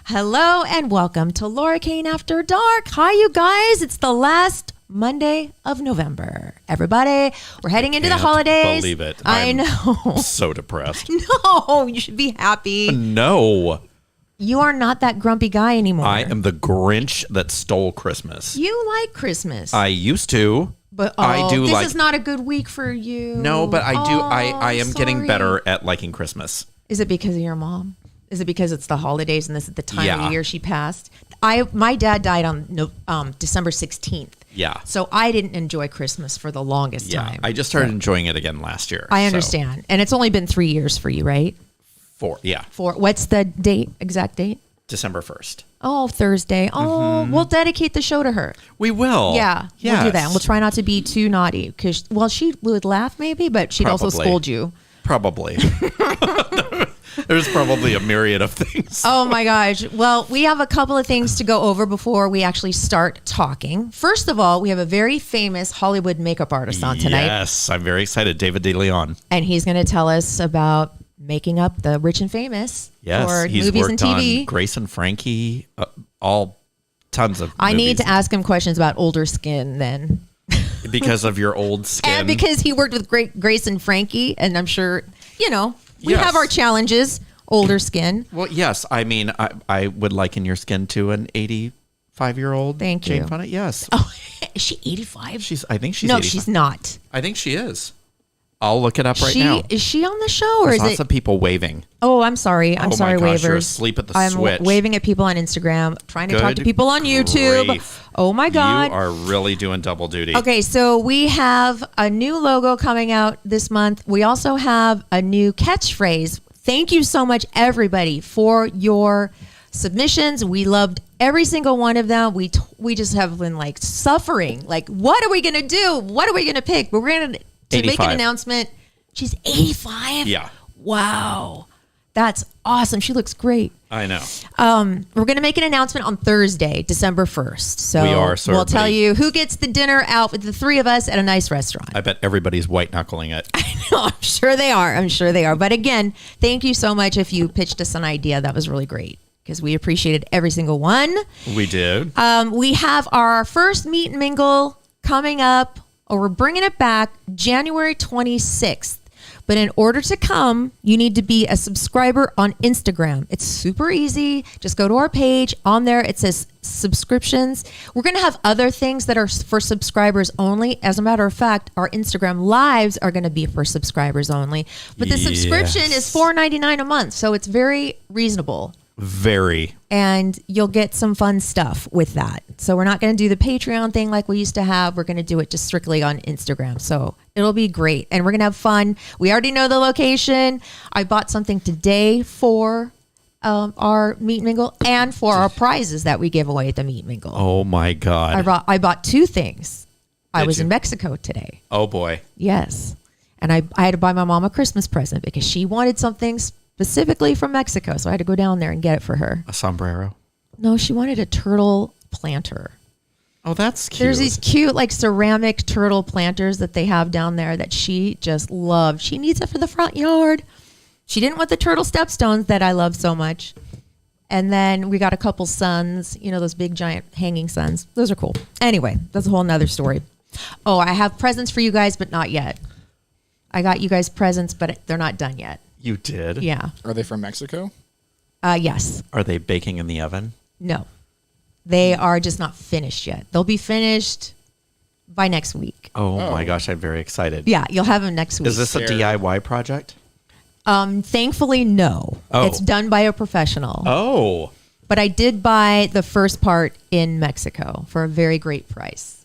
Hello and welcome to Laura Cain After Dark. Hi, you guys. It's the last Monday of November. Everybody, we're heading into the holidays. Believe it. I know. So depressed. No, you should be happy. No. You are not that grumpy guy anymore. I am the Grinch that stole Christmas. You like Christmas. I used to. But I do this is not a good week for you. No, but I do. I am sorry. getting better at liking Christmas. Is it because of your mom? Is it because it's the holidays and this is the time of the year she passed? My dad died on December 16th. Yeah. So I didn't enjoy Christmas for the longest time. I just started enjoying it again last year. I understand. So. And it's only been 3 years for you, right? 4, yeah. 4. What's the date? Exact date? December 1st. Oh, Thursday. Oh, we'll dedicate the show to her. We will. Yeah, yes. We'll do that. And we'll try not to be too naughty because, well, she would laugh maybe, but she'd also scold you. Probably. There's probably a myriad of things. Oh my gosh. Well, we have a couple of things to go over before we actually start talking. First of all, we have a very famous Hollywood makeup artist on tonight. Yes, I'm very excited. David DeLeon. And he's going to tell us about making up the rich and famous for he's movies and worked TV. on Grace and Frankie, all tons of I movies. need to ask him questions about older skin then. Because of your old skin. And because he worked with Grace and Frankie, and I'm sure, we have our challenges, older skin. Well, yes. I mean, I would liken your skin to an 85-year-old Thank Jane you. Fonda. Yes. Oh, is she 85? I think she's No, 85. she's not. I think she is. I'll look it up right now. Is she on the show or There's is lots it? of people waving. Oh, I'm sorry. I'm sorry, my gosh, wavers. you're asleep at the I'm switch. waving at people on Instagram, trying to talk to Good people on YouTube. grief. Oh my God. You are really doing double duty. Okay, so we have a new logo coming out this month. We also have a new catchphrase. Thank you so much, everybody, for your submissions. We loved every single one of them. We just have been suffering. What are we going to do? What are we going to pick? But we're going to make an announcement. She's 85? Yeah. Wow. That's awesome. She looks great. I know. We're going to make an announcement on Thursday, December 1st. So We are, so we'll tell everybody- you who gets the dinner out with the three of us at a nice restaurant. I bet everybody's white knuckling it. I'm sure they are. I'm sure they are. But again, thank you so much if you pitched us an idea. That was really great because we appreciated every single one. We did. We have our first meet and mingle coming up, or we're bringing it back January 26th. But in order to come, you need to be a subscriber on Instagram. It's super easy. Just go to our page. On there, it says subscriptions. We're going to have other things that are for subscribers only. As a matter of fact, our Instagram lives are going to be for subscribers only. But the subscription is $4.99 a month. So it's very reasonable. Very. And you'll get some fun stuff with that. So we're not going to do the Patreon thing like we used to have. We're going to do it just strictly on Instagram. So it'll be great. And we're going to have fun. We already know the location. I bought something today for our meet and mingle and for our prizes that we give away at the meet and mingle. Oh, my God. I bought 2 things. I was you? in Mexico today. Oh, boy. Yes. And I had to buy my mom a Christmas present because she wanted something specifically from Mexico. So I had to go down there and get it for her. A sombrero? No, she wanted a turtle planter. Oh, that's cute. There's these cute ceramic turtle planters that they have down there that she just loved. She needs it for the front yard. She didn't want the turtle stepstones that I love so much. And then we got a couple suns, those big giant hanging suns. Those are cool. Anyway, that's a whole nother story. Oh, I have presents for you guys, but not yet. I got you guys presents, but they're not done yet. You did? Yeah. Are they from Mexico? Yes. Are they baking in the oven? No. They are just not finished yet. They'll be finished by next week. Oh, my gosh. I'm very excited. Yeah, you'll have them next week. Is this a DIY project? Thankfully, no. Oh. It's done by a professional. Oh. But I did buy the first part in Mexico for a very great price.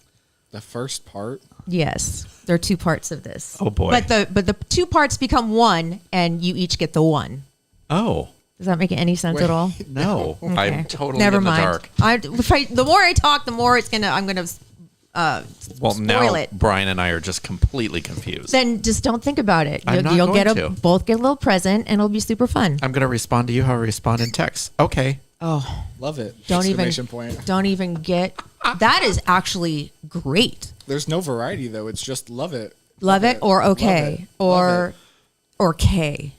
The first part? Yes. There are 2 parts of this. Oh, boy. But the 2 parts become one, and you each get the one. Oh. Does that make any sense at all? No. Okay. I'm totally Never in the mind. dark. The more I talk, the more I'm gonna Well, spoil now it. Brian and I are just completely confused. Then just don't think about it. I'm not You'll going get to. both get a little present, and it'll be super fun. I'm going to respond to you how I respond in text. Okay. Oh, Love it. don't Exclamation point. get. That is actually great. There's no variety though. It's just love it. Love it or okay Love it. or K.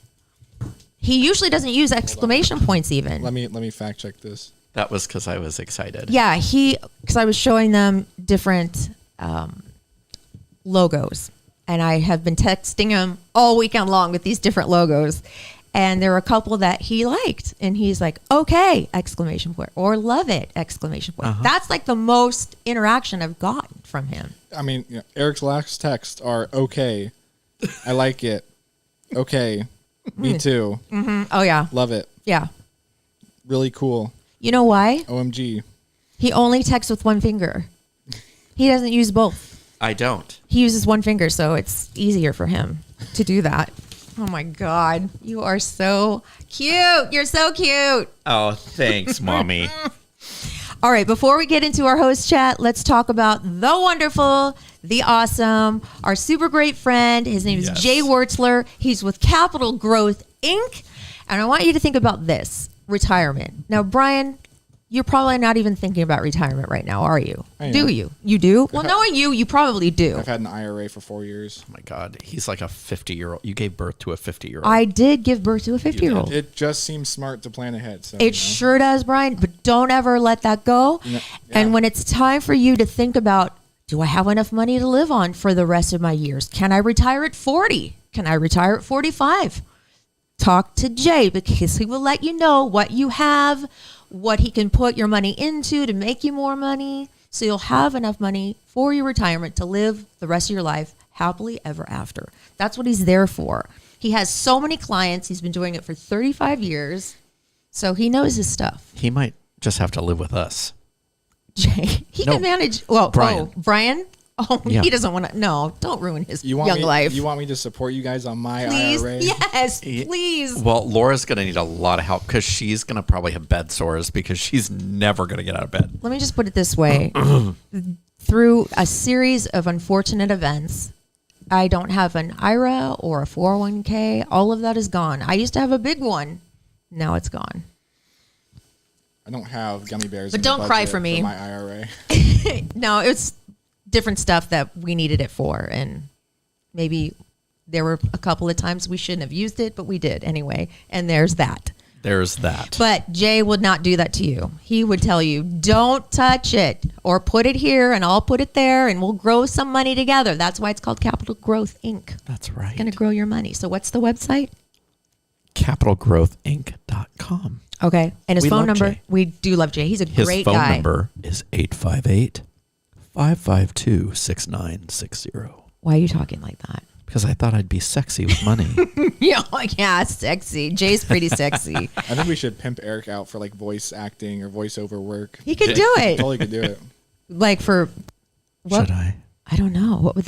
He usually doesn't use exclamation points even. Let me fact check this. That was because I was excited. Yeah, because I was showing them different logos, and I have been texting him all weekend long with these different logos, and there were a couple that he liked, and he's like, "Okay!" exclamation point, or "Love it!" exclamation point. That's like the most interaction I've gotten from him. I mean, Eric's last texts are okay. I like it. Okay. Me too. Mm-hmm. Oh yeah, Love it. yeah. Really cool. You know why? OMG. He only texts with one finger. He doesn't use both. I don't. He uses one finger, so it's easier for him to do that. Oh my God. You are so cute. You're so cute. Oh, thanks, Mommy. All right. Before we get into our host chat, let's talk about the wonderful, the awesome, our super great friend. His name is Yes. Jay Wurtzler. He's with Capital Growth Inc. And I want you to think about this. Retirement. Now, Bryan, you're probably not even thinking about retirement right now, are you? I am. Do you? You do? Well, knowing you, you probably do. I've had an IRA for 4 years. Oh my God, he's like a 50-year-old. You gave birth to a 50-year-old. I did give birth to a 50-year-old. It just seems smart to plan ahead. So, It sure does, Bryan, but don't ever let that go. Yeah. And when it's time for you to think about, do I have enough money to live on for the rest of my years? Can I retire at 40? Can I retire at 45? Talk to Jay, because he will let you know what you have, what he can put your money into to make you more money, so you'll have enough money for your retirement to live the rest of your life happily ever after. That's what he's there for. He has so many clients. He's been doing it for 35 years, so he knows his stuff. He might just have to live with us. Jay, he No, can manage. Well, Brian. Brian? Oh, Yeah. he doesn't want to. No, don't ruin his You want young me, life. You want me to support you guys on my Please, IRA? yes, please. Well, Laura's going to need a lot of help because she's going to probably have bed sores because she's never going to get out of bed. Let me just put it this way. Through a series of unfortunate events, I don't have an IRA or a 401k. All of that is gone. I used to have a big one. Now it's gone. I don't have gummy bears. But in the don't cry budget for me. my IRA. No, it's different stuff that we needed it for. And maybe there were a couple of times we shouldn't have used it, but we did anyway. And there's that. There's that. But Jay would not do that to you. He would tell you, don't touch it, or put it here and I'll put it there and we'll grow some money together. That's why it's called Capital Growth Inc. That's right. It's going to grow your money. So what's the website? CapitalGrowthInc.com. Okay. And his We phone love number, Jay. we do love Jay. He's a His great phone guy. number is 858-552-6960. Why are you talking like that? Because I thought I'd be sexy with money. Yeah, sexy. Jay's pretty sexy. I think we should pimp Erik out for like voice acting or voiceover work. He could do it. Totally could do it. Like for what? Should I? I don't know. What would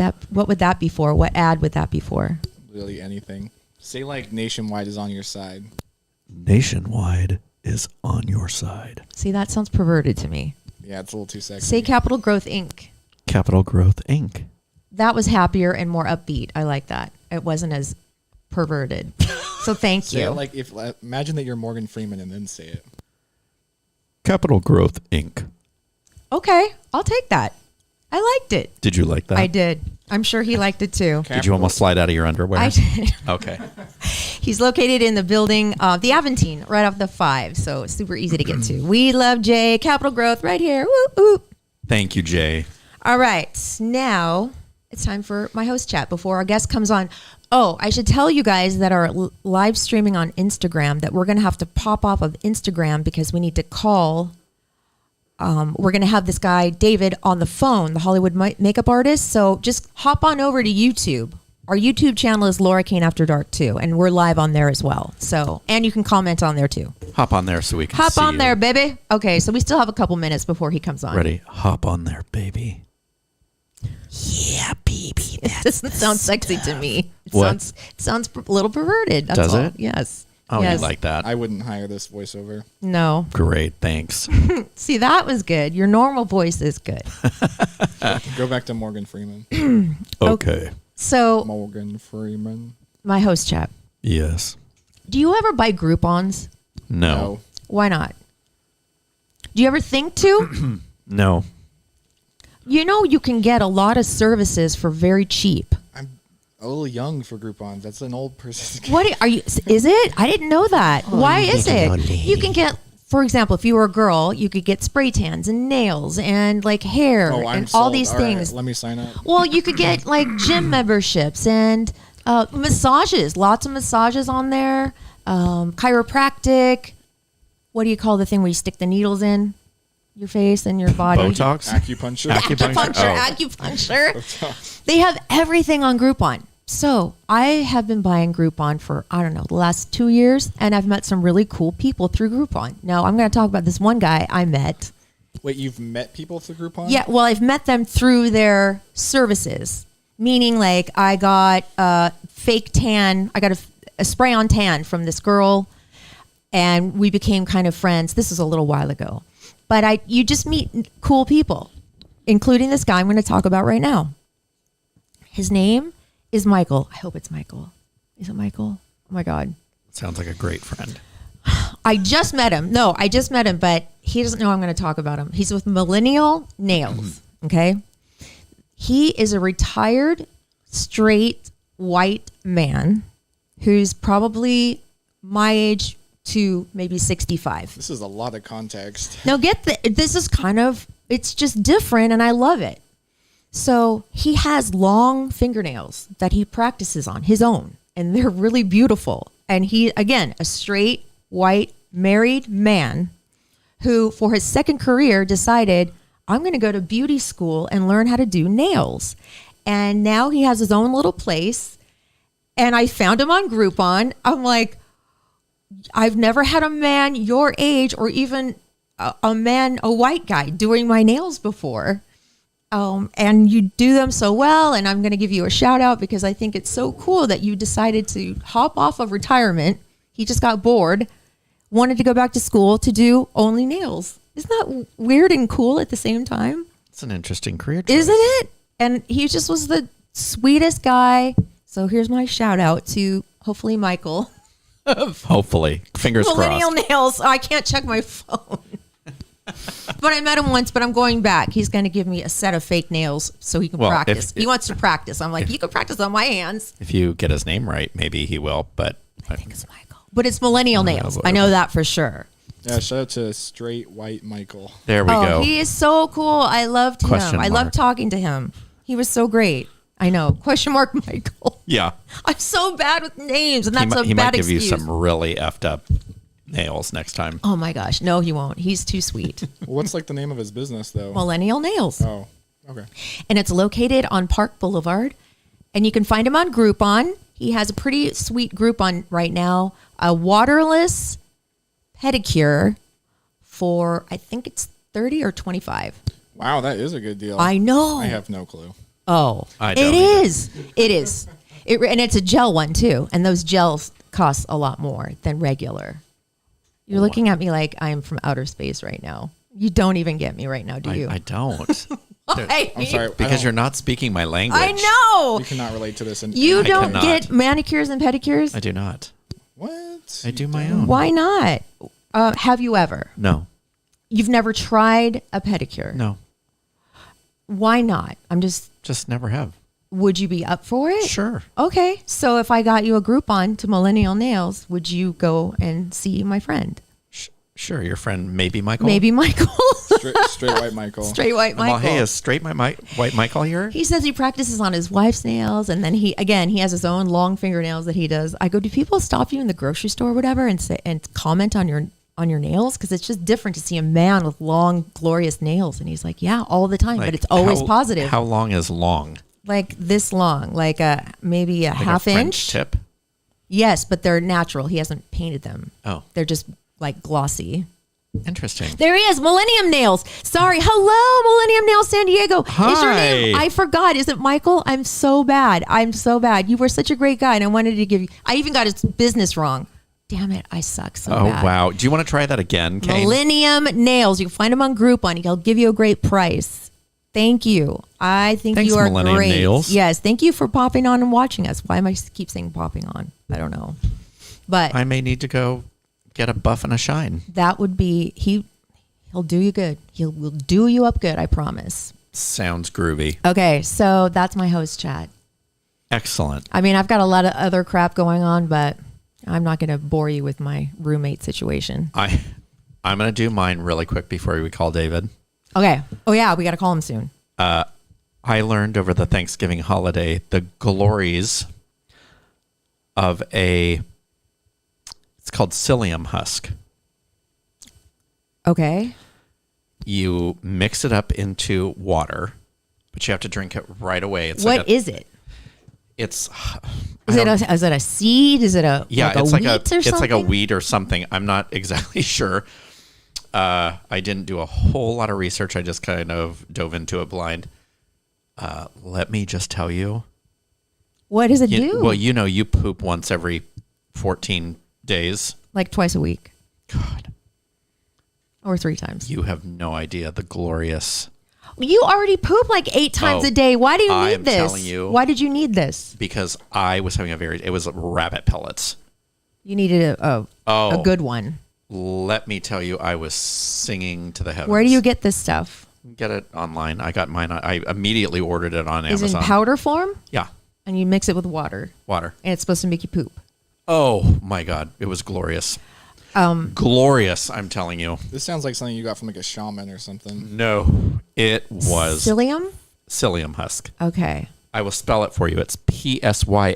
that be for? What ad would that be for? Literally anything. Say like Nationwide is on your side. Nationwide is on your side. See, that sounds perverted to me. Yeah, it's a little too sexy. Say Capital Growth Inc. Capital Growth Inc. That was happier and more upbeat. I like that. It wasn't as perverted. So thank Say you. it like imagine that you're Morgan Freeman and then say it. Capital Growth Inc. Okay, I'll take that. I liked it. Did you like that? I did. I'm sure he liked it too. Did you almost slide out of your underwear? I did. Okay. He's located in the building, the Aventine, right off the 5. So it's super easy to get to. We love Jay. Capital Growth right here. Woo, woo. Thank you, Jay. All right. Now it's time for my host chat before our guest comes on. Oh, I should tell you guys that are live streaming on Instagram that we're going to have to pop off of Instagram because we need to call. We're going to have this guy, David, on the phone, the Hollywood makeup artist. So just hop on over to YouTube. Our YouTube channel is Laura Cain After Dark too, and we're live on there as well. So, and you can comment on there too. Hop on there so we can Hop see on you. there, baby. Okay, so we still have a couple minutes before he comes on. Ready? Hop on there, baby. Yeah, baby. It doesn't sound sexy to me. It What? sounds a little perverted. That's Does all. it? Yes. Oh, yes. you like that? I wouldn't hire this voiceover. No. Great, thanks. See, that was good. Your normal voice is good. Go back to Morgan Freeman. Okay. So, Morgan Freeman. my host chat. Yes. Do you ever buy Groupons? No. Why not? Do you ever think to? No. You know, you can get a lot of services for very cheap. a little young for Groupon. That's an old person. What are you? Is it? I didn't know that. Why is it? You can get, for example, if you were a girl, you could get spray tans and nails and like hair I'm and sold. all these All things. right, let me sign up. Well, you could get like gym memberships and massages. Lots of massages on there. Chiropractic. What do you call the thing where you stick the needles in your face and your body? Botox? Acupuncture. Acupuncture. They have everything on Groupon. So I have been buying Groupon for, I don't know, the last 2 years, and I've met some really cool people through Groupon. Now, I'm going to talk about this one guy I met. Wait, you've met people through Groupon? Yeah, well, I've met them through their services, meaning like I got a fake tan. I got a spray-on tan from this girl, and we became kind of friends. This is a little while ago. But you just meet cool people, including this guy I'm going to talk about right now. His name is Michael. I hope it's Michael. Is it Michael? Oh, my God. Sounds like a great friend. I just met him. No, I just met him, but he doesn't know I'm going to talk about him. He's with Millennial Nails, okay? He is a retired, straight, white man who's probably my age to maybe 65. This is a lot of context. Now this is kind of, it's just different and I love it. So he has long fingernails that he practices on his own and they're really beautiful. And he, again, a straight, white, married man who for his second career decided, I'm going to go to beauty school and learn how to do nails. And now he has his own little place. And I found him on Groupon. I'm like, I've never had a man your age or even a white guy doing my nails before. And you do them so well. And I'm going to give you a shout out because I think it's so cool that you decided to hop off of retirement. He just got bored, wanted to go back to school to do only nails. Isn't that weird and cool at the same time? It's an interesting career choice. Isn't it? And he just was the sweetest guy. So here's my shout out to hopefully Michael. Hopefully. Fingers Millennial crossed. Nails. I can't check my phone. But I met him once, but I'm going back. He's going to give me a set of fake nails so he can practice. He wants to practice. I'm like, you can practice on my hands. If you get his name right, maybe he will, but I think it's Michael. But it's Millennial Nails. I know that for sure. Yeah, shout out to straight white Michael. there we go. He is so cool. I loved him. Question I loved mark. talking to him. He was so great. I know. Question mark Michael. Yeah. I'm so bad with names, and He, that's might, a he bad might give excuse. you some really effed up nails next time. Oh my gosh. No, he won't. He's too sweet. What's like the name of his business though? Millennial Nails. Oh, okay. And it's located on Park Boulevard. And you can find him on Groupon. He has a pretty sweet Groupon right now. A waterless pedicure for, I think it's 30 or 25. Wow, that is a good deal. I know. I have no clue. Oh, I don't it either. is. It is. And it's a gel one too. And those gels cost a lot more than regular. You're looking at me like I'm from outer space right now. You don't even get me right now, do you? I don't. I'm sorry. Because you're not speaking my language. I know. We cannot relate to this. You I don't cannot. get manicures and pedicures? I do not. What? I do my own. Why not? Have you ever? No. You've never tried a pedicure? No. Why not? Just never have. Would you be up for it? Sure. Okay. So if I got you a Groupon to Millennial Nails, would you go and see my friend? Sure. Your friend, maybe Michael? Maybe Michael. Straight white Michael. Straight white Michael. Well, hey, is straight white Michael here? He says he practices on his wife's nails, and then he has his own long fingernails that he does. I go, do people stop you in the grocery store or whatever and say and comment on your nails? Because it's just different to see a man with long, glorious nails. And he's like, yeah, all the time, but it's always positive. How long is long? Like this long, like maybe a Like half a French inch. tip? Yes, but they're natural. He hasn't painted them. Oh. They're just like glossy. Interesting. There he is, Millennium Nails. Sorry. Hello, Millennium Nails San Diego. Hi. Is your name? I forgot. Is it Michael? I'm so bad. You were such a great guy, and I wanted to give you. I even got his business wrong. Damn it. I suck so Oh, bad. wow. Do you want to try that again, Cain? Millennium Nails. You can find him on Groupon. He'll give you a great price. Thank you. I think Thanks, you are Millennium great. Nails. Yes. Thank you for popping on and watching us. Why am I keep saying popping on? I don't know. But I may need to go get a buff and a shine. that would be he'll do you good. Will do you up good, I promise. Sounds groovy. Okay, so that's my host chat. Excellent. I mean, I've got a lot of other crap going on, but I'm not going to bore you with my roommate situation. I'm going to do mine really quick before we call David. Okay. Oh, yeah. We got to call him soon. I learned over the Thanksgiving holiday the glories of it's called psyllium husk. Okay. You mix it up into water, but you have to drink it right away. What is it? It's Is it a seed? Is it a yeah? like It's a like wheat or it's like a something? weed or something. I'm not exactly sure. I didn't do a whole lot of research. I just kind of dove into it blind. Let me just tell you. What does it do? Well, you poop once every 14 days. Like twice a week God, or 3 times. you have no idea the glorious. You already poop like 8 times Oh, a day. Why do you I need am this? telling you. Why did you need this? Because I was having it was rabbit pellets. You needed a good one. Let me tell you, I was singing to the heavens. Where do you get this stuff? Get it online? I got mine. I immediately ordered it on Is it Amazon. in powder form? Yeah, And you mix it with water. water. And it's supposed to make you poop. Oh my God, it was glorious. Glorious, I'm telling you. This sounds like something you got from like a shaman or something. No, it was Psyllium? psyllium husk. Okay. I will spell it for you. It's PSYLLIUM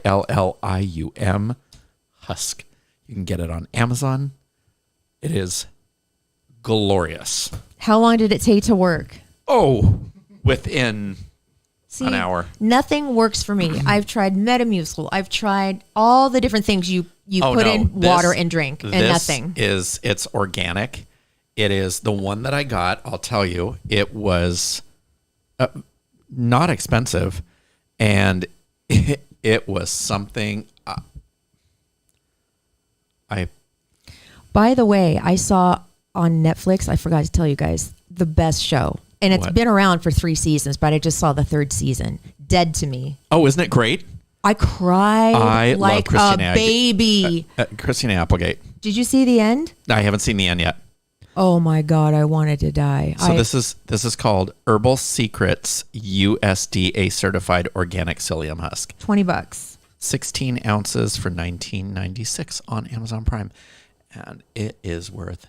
husk. You can get it on Amazon. It is glorious. How long did it take to work? Oh, within See, an hour. Nothing works for me. I've tried Metamucil. I've tried all the different things you put in water and drink, and nothing. It's organic. It is the one that I got. I'll tell you, it was not expensive, and it was something. By the way, I saw on Netflix, I forgot to tell you guys, the best show. And it's What? been around for 3 seasons, but I just saw the 3rd season. Dead to Me. Oh, isn't it great? I cried I love like a Christina baby. Christina Applegate. Did you see the end? I haven't seen the end yet. Oh my God, I wanted to die. So this is called Herbal Secrets USDA certified organic psyllium husk. $20. 16 ounces for $19.96 on Amazon Prime. And it is worth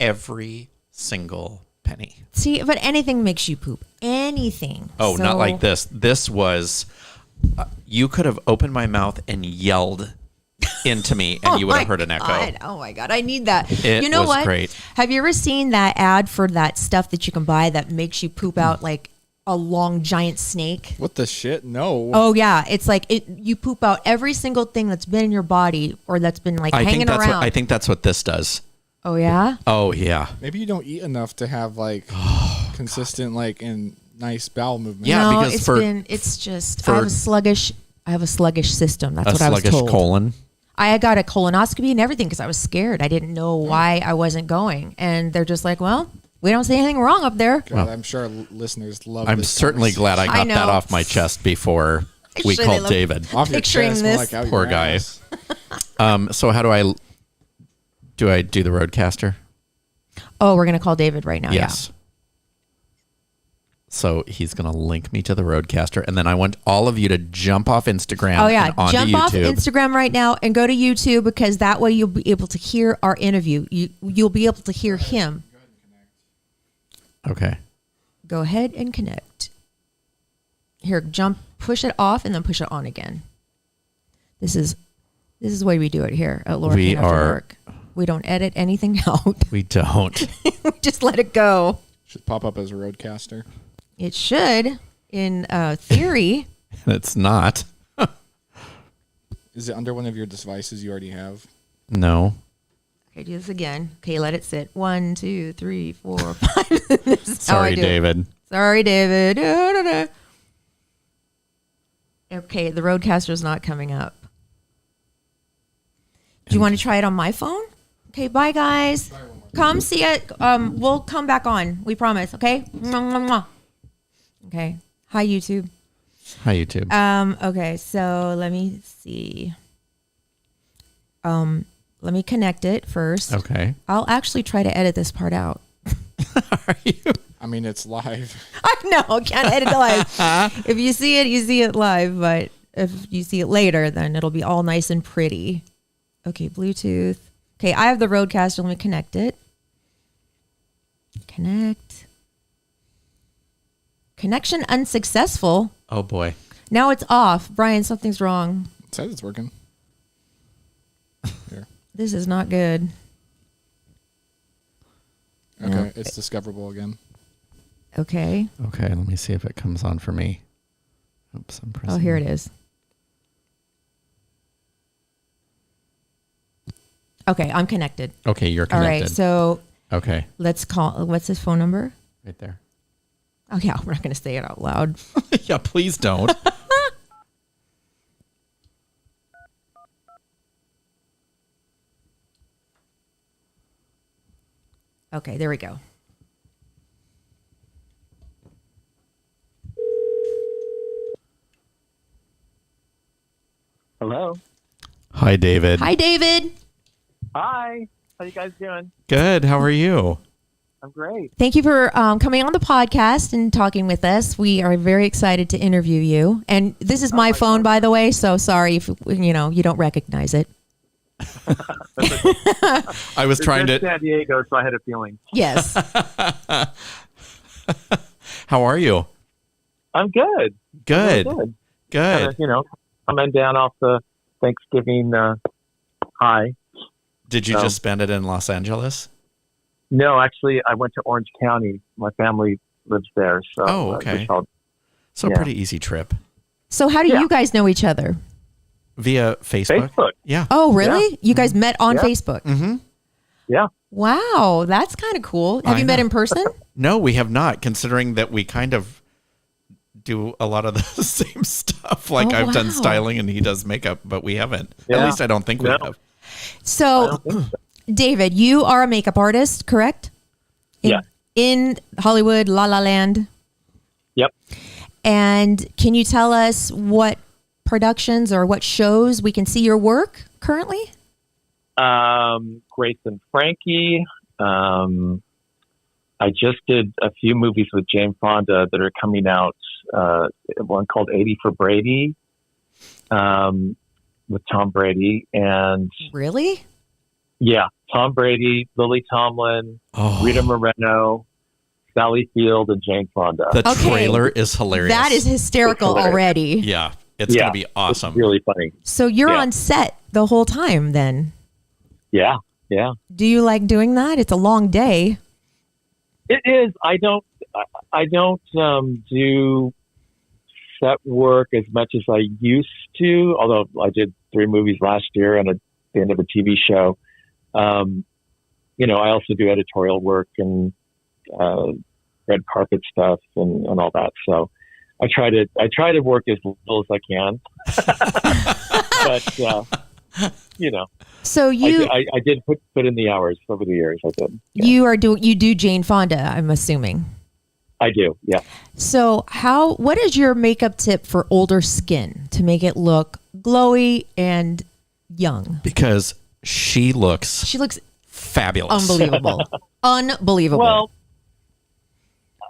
every single penny. See, but anything makes you poop. Anything. Oh, So- not like this. This was, you could have opened my mouth and yelled into me and you would have heard an echo. God. Oh my God, I need that. It you know was what? great. Have you ever seen that ad for that stuff that you can buy that makes you poop out like a long giant snake? What the shit? No. Oh yeah, it's like you poop out every single thing that's been in your body or that's been like hanging around. I think that's what this does. Oh yeah? Oh yeah. Maybe you don't eat enough to have like consistent like and nice bowel movement. Yeah, no, because it's just for- I have a sluggish system. That's A what I was sluggish told. colon. I got a colonoscopy and everything because I was scared. I didn't know why I wasn't going. And they're just like, well, we don't see anything wrong up there. God, I'm sure listeners love. I'm this certainly glad I got know. that off my chest before we Sure, they called love- David. Off your picturing chest, more this. like out Poor your guy. ass. So how do I do the Roadcaster? Oh, we're gonna call David right now. Yes. So he's going to link me to the Roadcaster, and then I want all of you to jump off Instagram. Oh yeah, and onto jump off YouTube. Instagram right now and go to YouTube because that way you'll be able to hear our interview. You'll be able to hear him. Okay. Go ahead and connect. Here, push it off and then push it on again. This is the way we do it here at Laura We Cain After are- Dark. We don't edit anything out. We don't. We just let it go. Should pop up as a roadcaster. It should, in theory. It's not. Is it under one of your devices you already have? No. Okay, do this again. Okay, let it sit. 1, 2, 3, 4, 5. This is how I Sorry, do it. David. Sorry, David. Da, da, da. Okay, the Roadcaster's not coming up. Do you want to try it on my phone? Okay, bye, guys. Come see it. We'll come back on. We promise. Okay. Mwah, mwah, mwah. Okay. Hi, YouTube. Hi, YouTube. Okay, so let me see. Let me connect it first. Okay. I'll actually try to edit this part out. Are you? I mean, it's live. I know, can't edit it live. If you see it, you see it live. But if you see it later, then it'll be all nice and pretty. Okay, Bluetooth. Okay, I have the Rodecaster. Let me connect it. Connect. Connection unsuccessful. Oh boy. Now it's off. Bryan, something's wrong. It says it's working. Here. This is not good. Okay, No. it's discoverable again. Okay. Okay, let me see if it comes on for me. Oops, I'm pressing. Oh, here it is. Okay, I'm connected. Okay, you're All connected. right, so Okay, let's call. What's his phone number? right there. Oh, yeah, we're not going to say it out loud. Yeah, please don't. Okay, there we go. Hello. Hi, David. Hi, David. Hi. How you guys doing? Good. How are you? I'm great. Thank you for coming on the podcast and talking with us. We are very excited to interview you. And this is my phone, by the way, so sorry if you don't recognize it. I was trying It's to. San Diego, so I had a feeling. Yes. How are you? I'm good. Good. Really Good. good. Coming down off the Thanksgiving high. Did you just spend it in Los Angeles? No, actually, I went to Orange County. My family lives there, so. Oh, okay. So Yeah. pretty easy trip. So how do Yeah. you guys know each other? Via Facebook? Facebook. Yeah. Oh, really? You guys met on Yeah. Facebook? Mm-hmm. Yeah. Wow, that's kind of cool. Have I you met know. in person? No, we have not, considering that we kind of do a lot of the same stuff. Like Oh, I've done wow. styling and he does makeup, but we haven't. At Yeah. least I don't think we No. have. I So, don't think so. David, you are a makeup artist, correct? Yeah. In Hollywood, La La Land. Yep. And can you tell us what productions or what shows we can see your work currently? Grace and Frankie. I just did a few movies with Jane Fonda that are coming out. One called 80 for Brady with Tom Brady. And Really? yeah, Tom Brady, Lily Tomlin, Oh, Rita Moreno, Sally Field, and Jane Fonda. the Okay. trailer is hilarious. That is hysterical It's hilarious. already. Yeah, it's Yeah. going to be awesome. It's really funny. So you're Yeah. on set the whole time then. Yeah, yeah. Do you like doing that? It's a long day. It is. I don't do set work as much as I used to. Although I did 3 movies last year and the end of a TV show. I also do editorial work and red carpet stuff and all that. So I try to work as little as I can. But So you I did put in the hours over the years. I did. Yeah. you do Jane Fonda, I'm assuming. I do. Yeah. So what is your makeup tip for older skin to make it look glowy and young? Because she looks She looks fabulous. unbelievable. Unbelievable.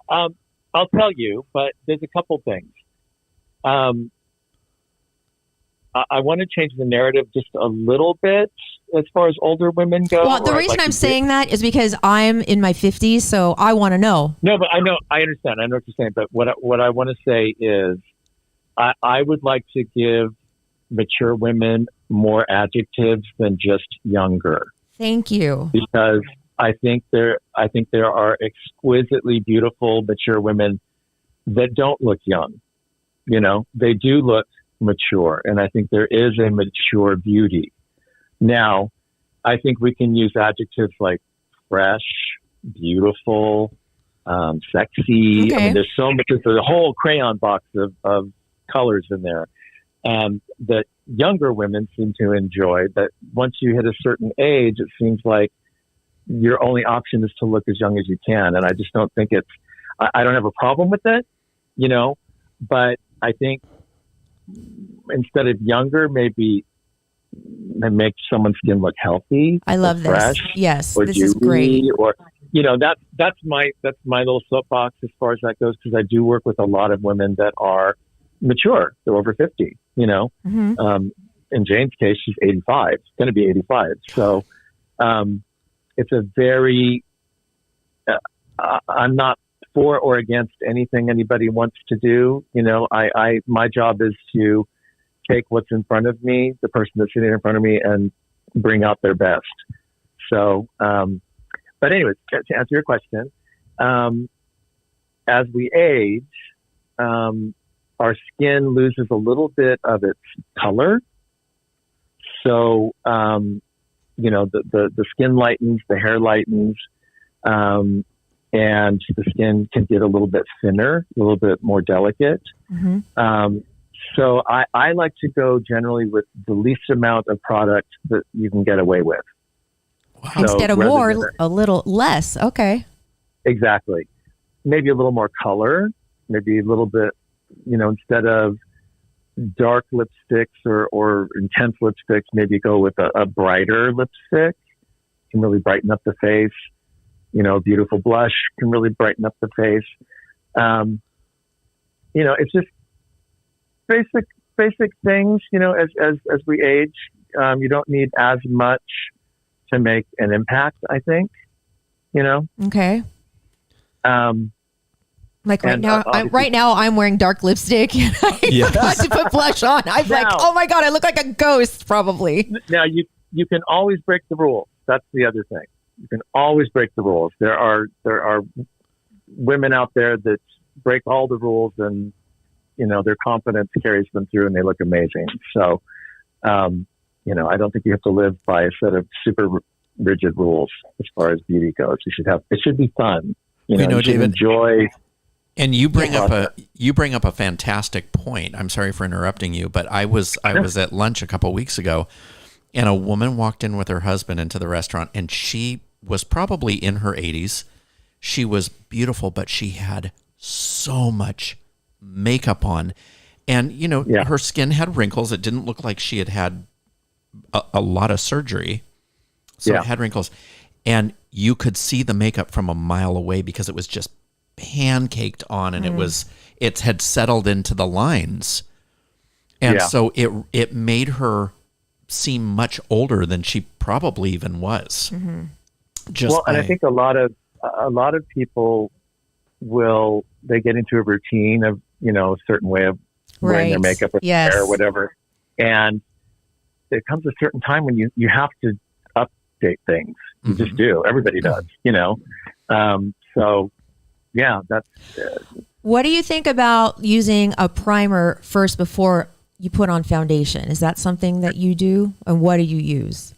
Well, I'll tell you, but there's a couple things. I want to change the narrative just a little bit as far as older women go. Well, the or I'd reason like I'm to saying that is because I'm in my 50s, so I want to know. No, but I understand. I know what you're saying. But what I want to say is I would like to give mature women more adjectives than just younger. Thank you. Because I think there are exquisitely beautiful mature women that don't look young. They do look mature, and I think there is a mature beauty. Now, I think we can use adjectives like fresh, beautiful, sexy. Okay. I mean, there's so much. There's a whole crayon box of colors in there that younger women seem to enjoy. But once you hit a certain age, it seems like your only option is to look as young as you can. And I just don't think I don't have a problem with it, but I think instead of younger, maybe make someone's skin look healthy. I love or this. fresh, Yes, or this is dewy, great. Or that's my little soapbox as far as that goes, because I do work with a lot of women that are mature. They're over 50. In Jane's case, she's 85, going to be 85. So it's a very, I'm not for or against anything anybody wants to do. My job is to take what's in front of me, the person that's sitting in front of me, and bring out their best. So, but anyways, to answer your question, as we age, our skin loses a little bit of its color. So, the skin lightens, the hair lightens, and the skin can get a little bit thinner, a little bit more delicate. Mm-hmm. So I like to go generally with the least amount of product that you can get away with. Wow. So instead of more, a little less. Okay. Exactly. Maybe a little more color, maybe a little bit, instead of dark lipsticks or intense lipsticks, maybe go with a brighter lipstick. Can really brighten up the face. Beautiful blush can really brighten up the face. It's just basic things, as we age. You don't need as much to make an impact, I think, Okay. Like right now I'm wearing dark lipstick and I forgot to put blush on. I'm like, oh my God, I look like a ghost probably. Now you can always break the rules. That's the other thing. You can always break the rules. There are women out there that break all the rules and, their confidence carries them through and they look amazing. So, I don't think you have to live by a set of super rigid rules as far as beauty goes. It should be fun. You David, enjoy. And you bring up a fantastic point. I'm sorry for interrupting you, but I was at lunch a couple of weeks ago, and a woman walked in with her husband into the restaurant, and she was probably in her 80s. She was beautiful, but she had so much makeup on, and her skin had wrinkles. It didn't look like she had a lot of surgery, so it had wrinkles, and you could see the makeup from a mile away because it was just pancaked on, and it had settled into the lines, and so it made her seem much older than she probably even was. Mm-hmm. And I think a lot of people they get into a routine of a certain way of wearing their makeup or hair or whatever, and there comes a certain time when you have to update things. You just do. Everybody does. So that's. What do you think about using a primer first before you put on foundation? Is that something that you do? And what do you use?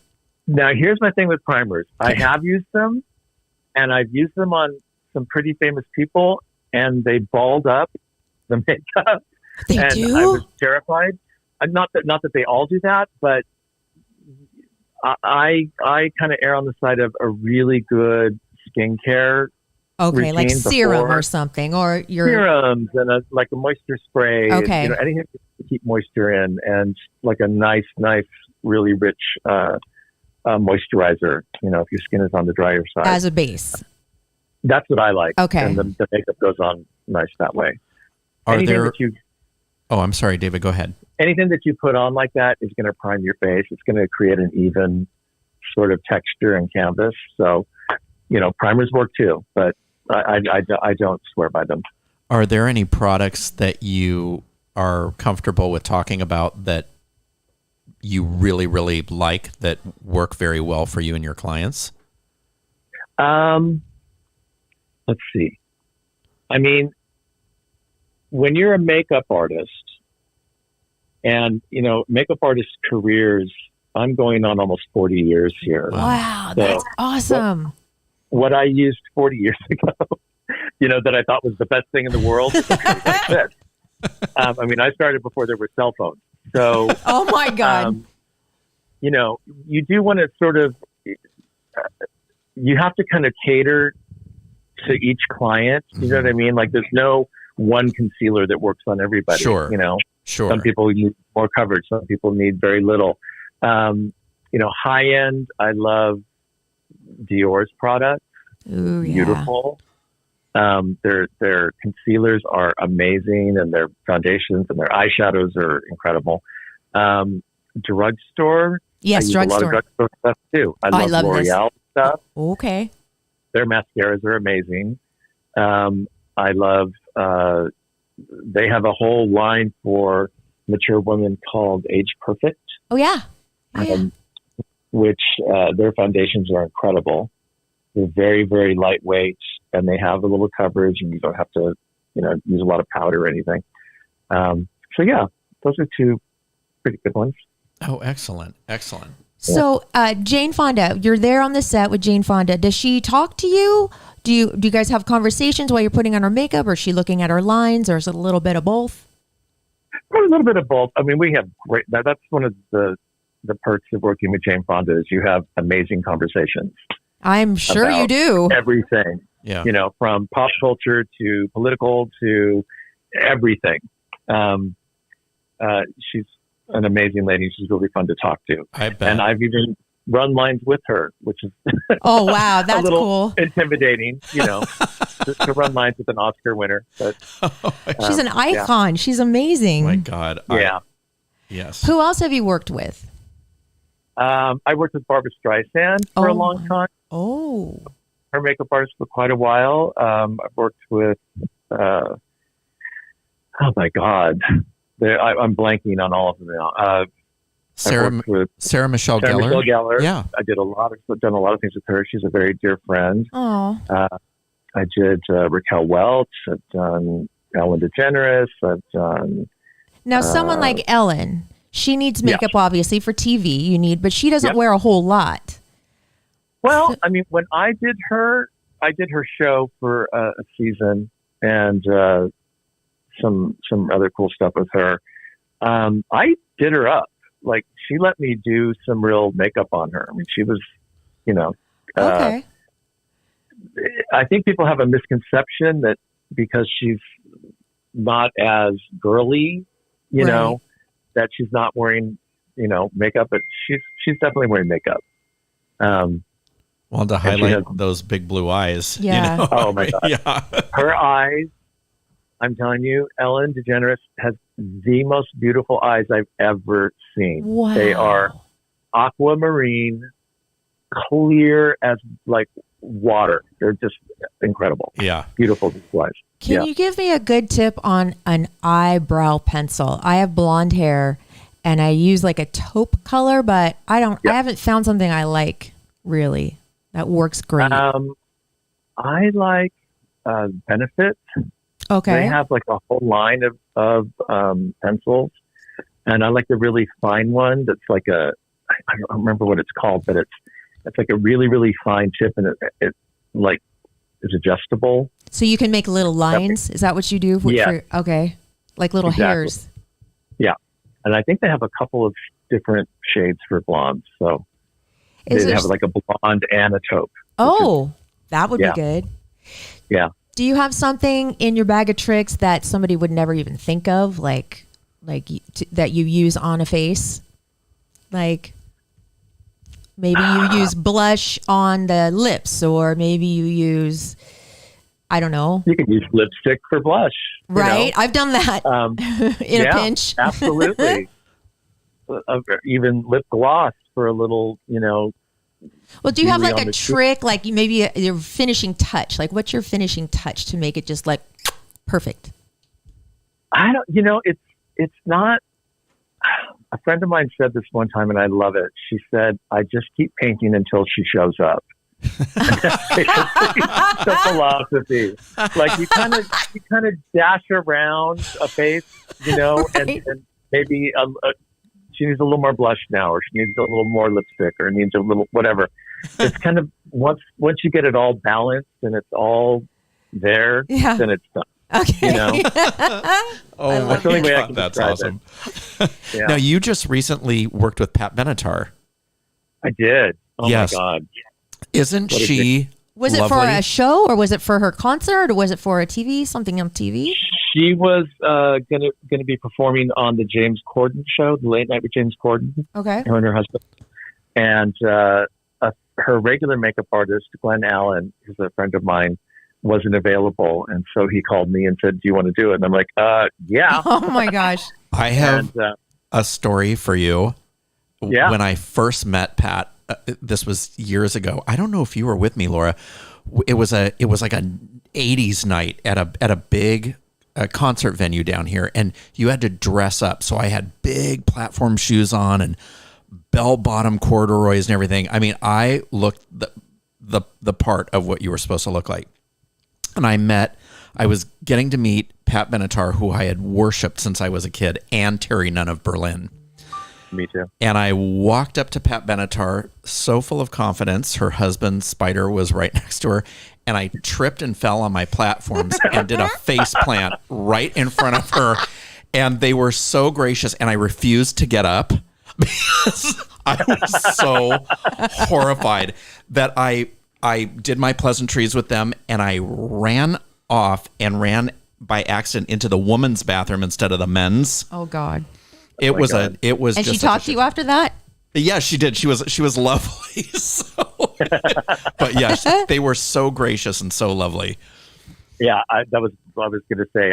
Now, here's my thing with primers. I have used them, and I've used them on some pretty famous people, and they balled up the makeup. They and do? I was terrified. Not that they all do that, but I kind of err on the side of a really good skincare. Okay, like serum or something, or your serums and a moisture spray. Okay, and, anything to keep moisture in, and like a nice, really rich moisturizer. If your skin is on the drier side, as a base. That's what I like. Okay, and the makeup goes on nice that way. I'm sorry, David. Go ahead. Anything that you put on like that is going to prime your face. It's going to create an even sort of texture and canvas. So, primers work too, but I don't swear by them. Are there any products that you are comfortable with talking about that you really, really like that work very well for you and your clients? Let's see. I mean, when you're a makeup artist, and makeup artists' careers, I'm going on almost 40 years here. Wow, that's awesome. What I used 40 years ago, that I thought was the best thing in the world. I started before there were cell phones. So, oh my God. You do want to sort of, you have to kind of cater to each client. You know what I mean? Like there's no one concealer that works on everybody. Sure. Sure. Some people need more coverage. Some people need very little. High end, I love Dior's products. Ooh, yeah. Beautiful. Their concealers are amazing, and their foundations and their eyeshadows are incredible. Drugstore. Yes, I use a lot of drugstore. drugstore stuff too. I love this. L'Oreal stuff. Okay. Their mascaras are amazing. I love. They have a whole line for mature women called Age Perfect. Oh yeah. Oh, yeah. Which their foundations are incredible. They're very, very lightweight, and they have a little coverage, and you don't have to, use a lot of powder or anything. So yeah, those are two pretty good ones. Oh, excellent. Excellent. So, Jane Fonda, you're there on the set with Jane Fonda. Does she talk to you? Do you guys have conversations while you're putting on her makeup, or is she looking at her lines, or is it a little bit of both? A little bit of both. I mean, we have great. That's one of the perks of working with Jane Fonda is you have amazing conversations. I'm sure you do. Everything. Yeah. From pop culture to political to everything. She's an amazing lady. She's really fun to talk to. I bet. And I've even run lines with her, which is oh wow, that's a little cool. Intimidating, to run lines with an Oscar winner. But she's an icon. Yeah. She's amazing. Oh my God. Yeah. Yes. Who else have you worked with? I worked with Barbara Streisand for a long time. Oh. Her makeup artist for quite a while. I've worked with, oh my God. I'm blanking on all of them now. Sarah Michelle Gellar. Yeah. I did done a lot of things with her. She's a very dear friend. Oh. I did Raquel Welch. I've done Ellen DeGeneres. I've done. Now, someone like Ellen, she needs makeup obviously for TV. But she doesn't wear a whole lot. Well, I mean, when I did her show for a season and some other cool stuff with her. I did her up. Like, she let me do some real makeup on her. I mean, she was, okay. I think people have a misconception that because she's not as girly, that she's not wearing, makeup, but she's definitely wearing makeup. Well, to highlight those big blue eyes. Yeah. Oh my God. Yeah. Her eyes, I'm telling you, Ellen DeGeneres has the most beautiful eyes I've ever seen. Wow. They are aquamarine, clear as like water. They're just incredible. Yeah. Beautiful eyes. Can you give me a good tip on an eyebrow pencil? I have blonde hair and I use like a taupe color, but I haven't found something I like really that works great. I like Benefit. Okay. They have like a whole line of pencils, and I like the really fine one. That's like I don't remember what it's called, but it's like a really, really fine tip, and it like is adjustable. So you can make little lines. Is that what you do? Yeah. Okay. Like little hairs. Yeah, and I think they have a couple of different shades for blondes. So they have like a blonde and a taupe. Oh, that would be good. Yeah. Do you have something in your bag of tricks that somebody would never even think of, like that you use on a face? Like maybe you use blush on the lips, or maybe you use, I don't know. You can use lipstick for blush. Right. I've done that in a pinch. Absolutely. Even lip gloss for a little, Well, do you have like a trick, like maybe your finishing touch? Like, what's your finishing touch to make it just like perfect? I don't, it's not. A friend of mine said this one time, and I love it. She said, "I just keep painting until she shows up." The philosophy, like you kind of dash around a face, and maybe she needs a little more blush now, or she needs a little more lipstick, or needs a little whatever. It's kind of once you get it all balanced and it's all there, then it's done. Okay. Oh, that's the only way I can that's describe awesome. Yeah. Now, you just recently worked with Pat Benatar. I did. Oh yes. my God. Isn't she? Was it for a show, or was it for her concert, or was it for something on TV? She was gonna be performing on the James Corden show, the Late Night with James Corden. Okay. Her and her husband. And her regular makeup artist, Glenn Allen, who's a friend of mine, wasn't available. And so he called me and said, do you want to do it? And I'm like, yeah. Oh my gosh. I have a story for you. Yeah. When I first met Pat, this was years ago. I don't know if you were with me, Laura. It was like a 80s night at a big concert venue down here, and you had to dress up. So I had big platform shoes on and bell-bottom corduroys and everything. I mean, I looked the part of what you were supposed to look like. And I was getting to meet Pat Benatar, who I had worshipped since I was a kid, and Terry Nunn of Berlin. Me too. And I walked up to Pat Benatar so full of confidence. Her husband, Spider, was right next to her. And I tripped and fell on my platforms and did a face plant right in front of her. And they were so gracious. And I refused to get up because I was so horrified that I did my pleasantries with them. And I ran off and ran by accident into the women's bathroom instead of the men's. Oh God. It was And just she talked to you after that? Yeah, she did. She was lovely. So, but yeah, they were so gracious and so lovely. Yeah, I was going to say.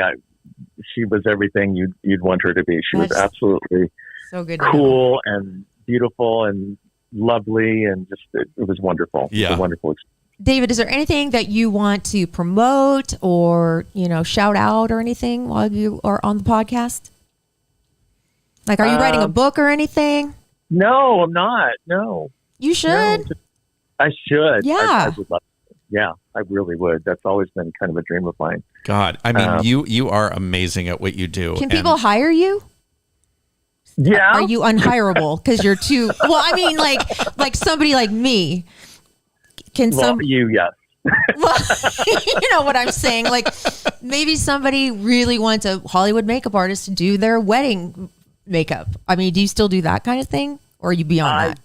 She was everything you'd want her to be. She was absolutely so good, cool and beautiful and lovely, and just it was wonderful. Yeah, it was a wonderful experience. David, is there anything that you want to promote or shout out or anything while you are on the podcast? Like, are you writing a book or anything? No, I'm not. No. You should. No, I should. Yeah. I would love to. Yeah, I really would. That's always been kind of a dream of mine. God, I mean, you are amazing at what you do. Can people hire you? Yeah. Are you unhireable because you're too? Well, I mean, like somebody like me. Yes. Well, you know what I'm saying? Like, maybe somebody really wants a Hollywood makeup artist to do their wedding makeup. I mean, do you still do that kind of thing, or are you beyond that?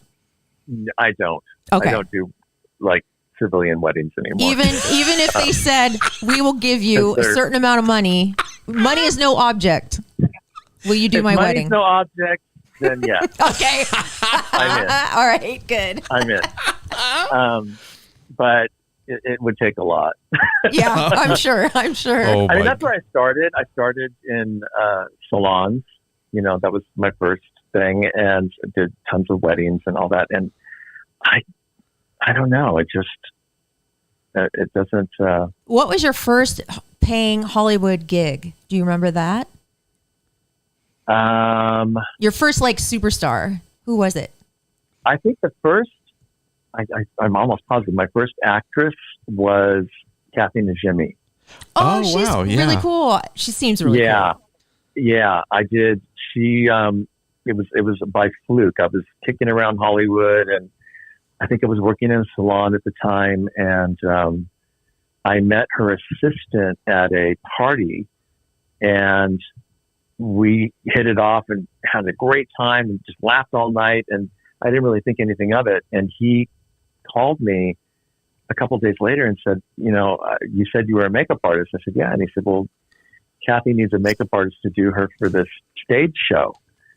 I don't. Okay. I don't do like civilian weddings anymore. Even if they said we will give you a certain amount of money, money is no object. Will you do my wedding? Money's no object, then yes. Okay. I'm in. All right. Good. I'm in. But it would take a lot. Yeah, I'm sure. Oh, I mean, that's where I started. I started in salons. That was my first thing, and did tons of weddings and all that. And I don't know. It doesn't. What was your first paying Hollywood gig? Do you remember that? Your first superstar. Who was it? I think the first. I'm almost positive. My first actress was Kathy Najimy. Oh, she's wow, yeah. really cool. She seems really cool. Yeah, I did. She, it was by fluke. I was kicking around Hollywood, and I think I was working in a salon at the time, and I met her assistant at a party, and we hit it off and had a great time and just laughed all night, and I didn't really think anything of it. And he called me a couple of days later and said, you said you were a makeup artist. I said, yeah. And he said, well, Kathy needs a makeup artist to do her for this stage show.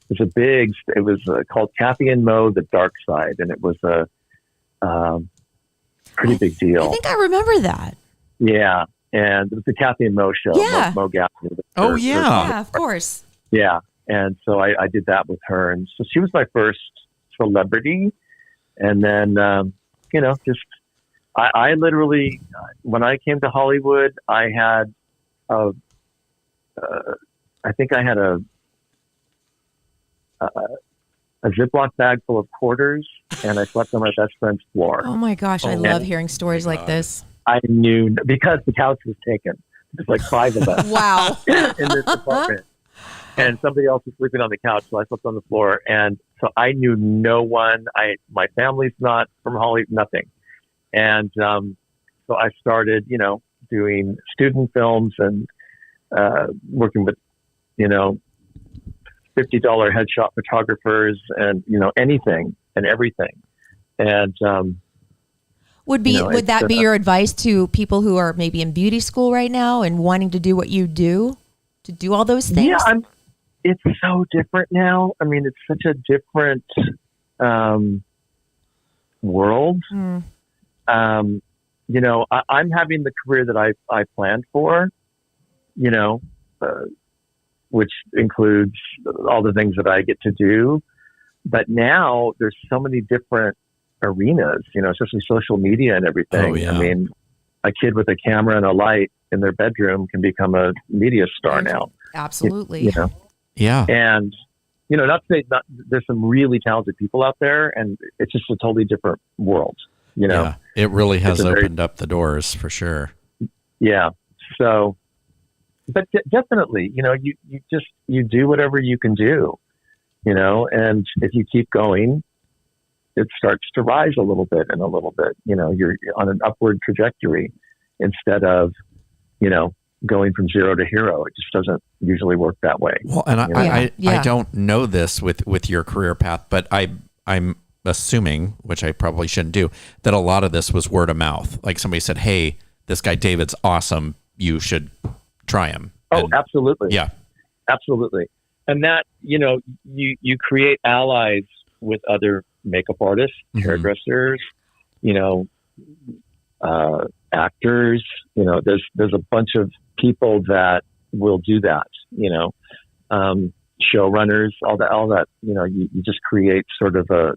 It was called Kathy and Mo, The Dark Side. And it was a pretty big deal. I think I remember that. Yeah. And it was the Kathy and Mo show. Yeah. Mo Gaffney. Oh, yeah. Yeah, of course. Yeah. And so I did that with her. And so she was my first celebrity. And then, I literally, when I came to Hollywood, I had a Ziploc bag full of quarters, and I slept on my best friend's floor. Oh my gosh, I love hearing stories like this. I knew, because the couch was taken. There's like 5 of us. Wow. in this apartment. And somebody else was sleeping on the couch, so I slept on the floor. And so I knew no one. My family's not from Hollywood, nothing. And so I started, doing student films and working with, $50 headshot photographers and, anything and everything. And would that be your advice to people who are maybe in beauty school right now and wanting to do what you do, to do all those things? Yeah, it's so different now. I mean, it's such a different world. I'm having the career that I planned for, you know, which includes all the things that I get to do. But now there's so many different arenas, especially social media and everything. Oh, yeah. I mean, a kid with a camera and a light in their bedroom can become a media star now. Absolutely. Yeah. And, not to say there's some really talented people out there, and it's just a totally different world, Yeah, it really has opened up the doors for sure. Yeah. So, but definitely, you do whatever you can do, and if you keep going, it starts to rise a little bit and a little bit, you're on an upward trajectory instead of, going from zero to hero. It just doesn't usually work that way. Well, and I don't know this with your career path, but I'm assuming, which I probably shouldn't do, that a lot of this was word of mouth. Like somebody said, "Hey, this guy David's awesome. You should try him." Oh, absolutely. Yeah, absolutely. And that, you create allies with other makeup artists, hairdressers, actors, there's a bunch of people that will do that, showrunners, all that, you just create sort of a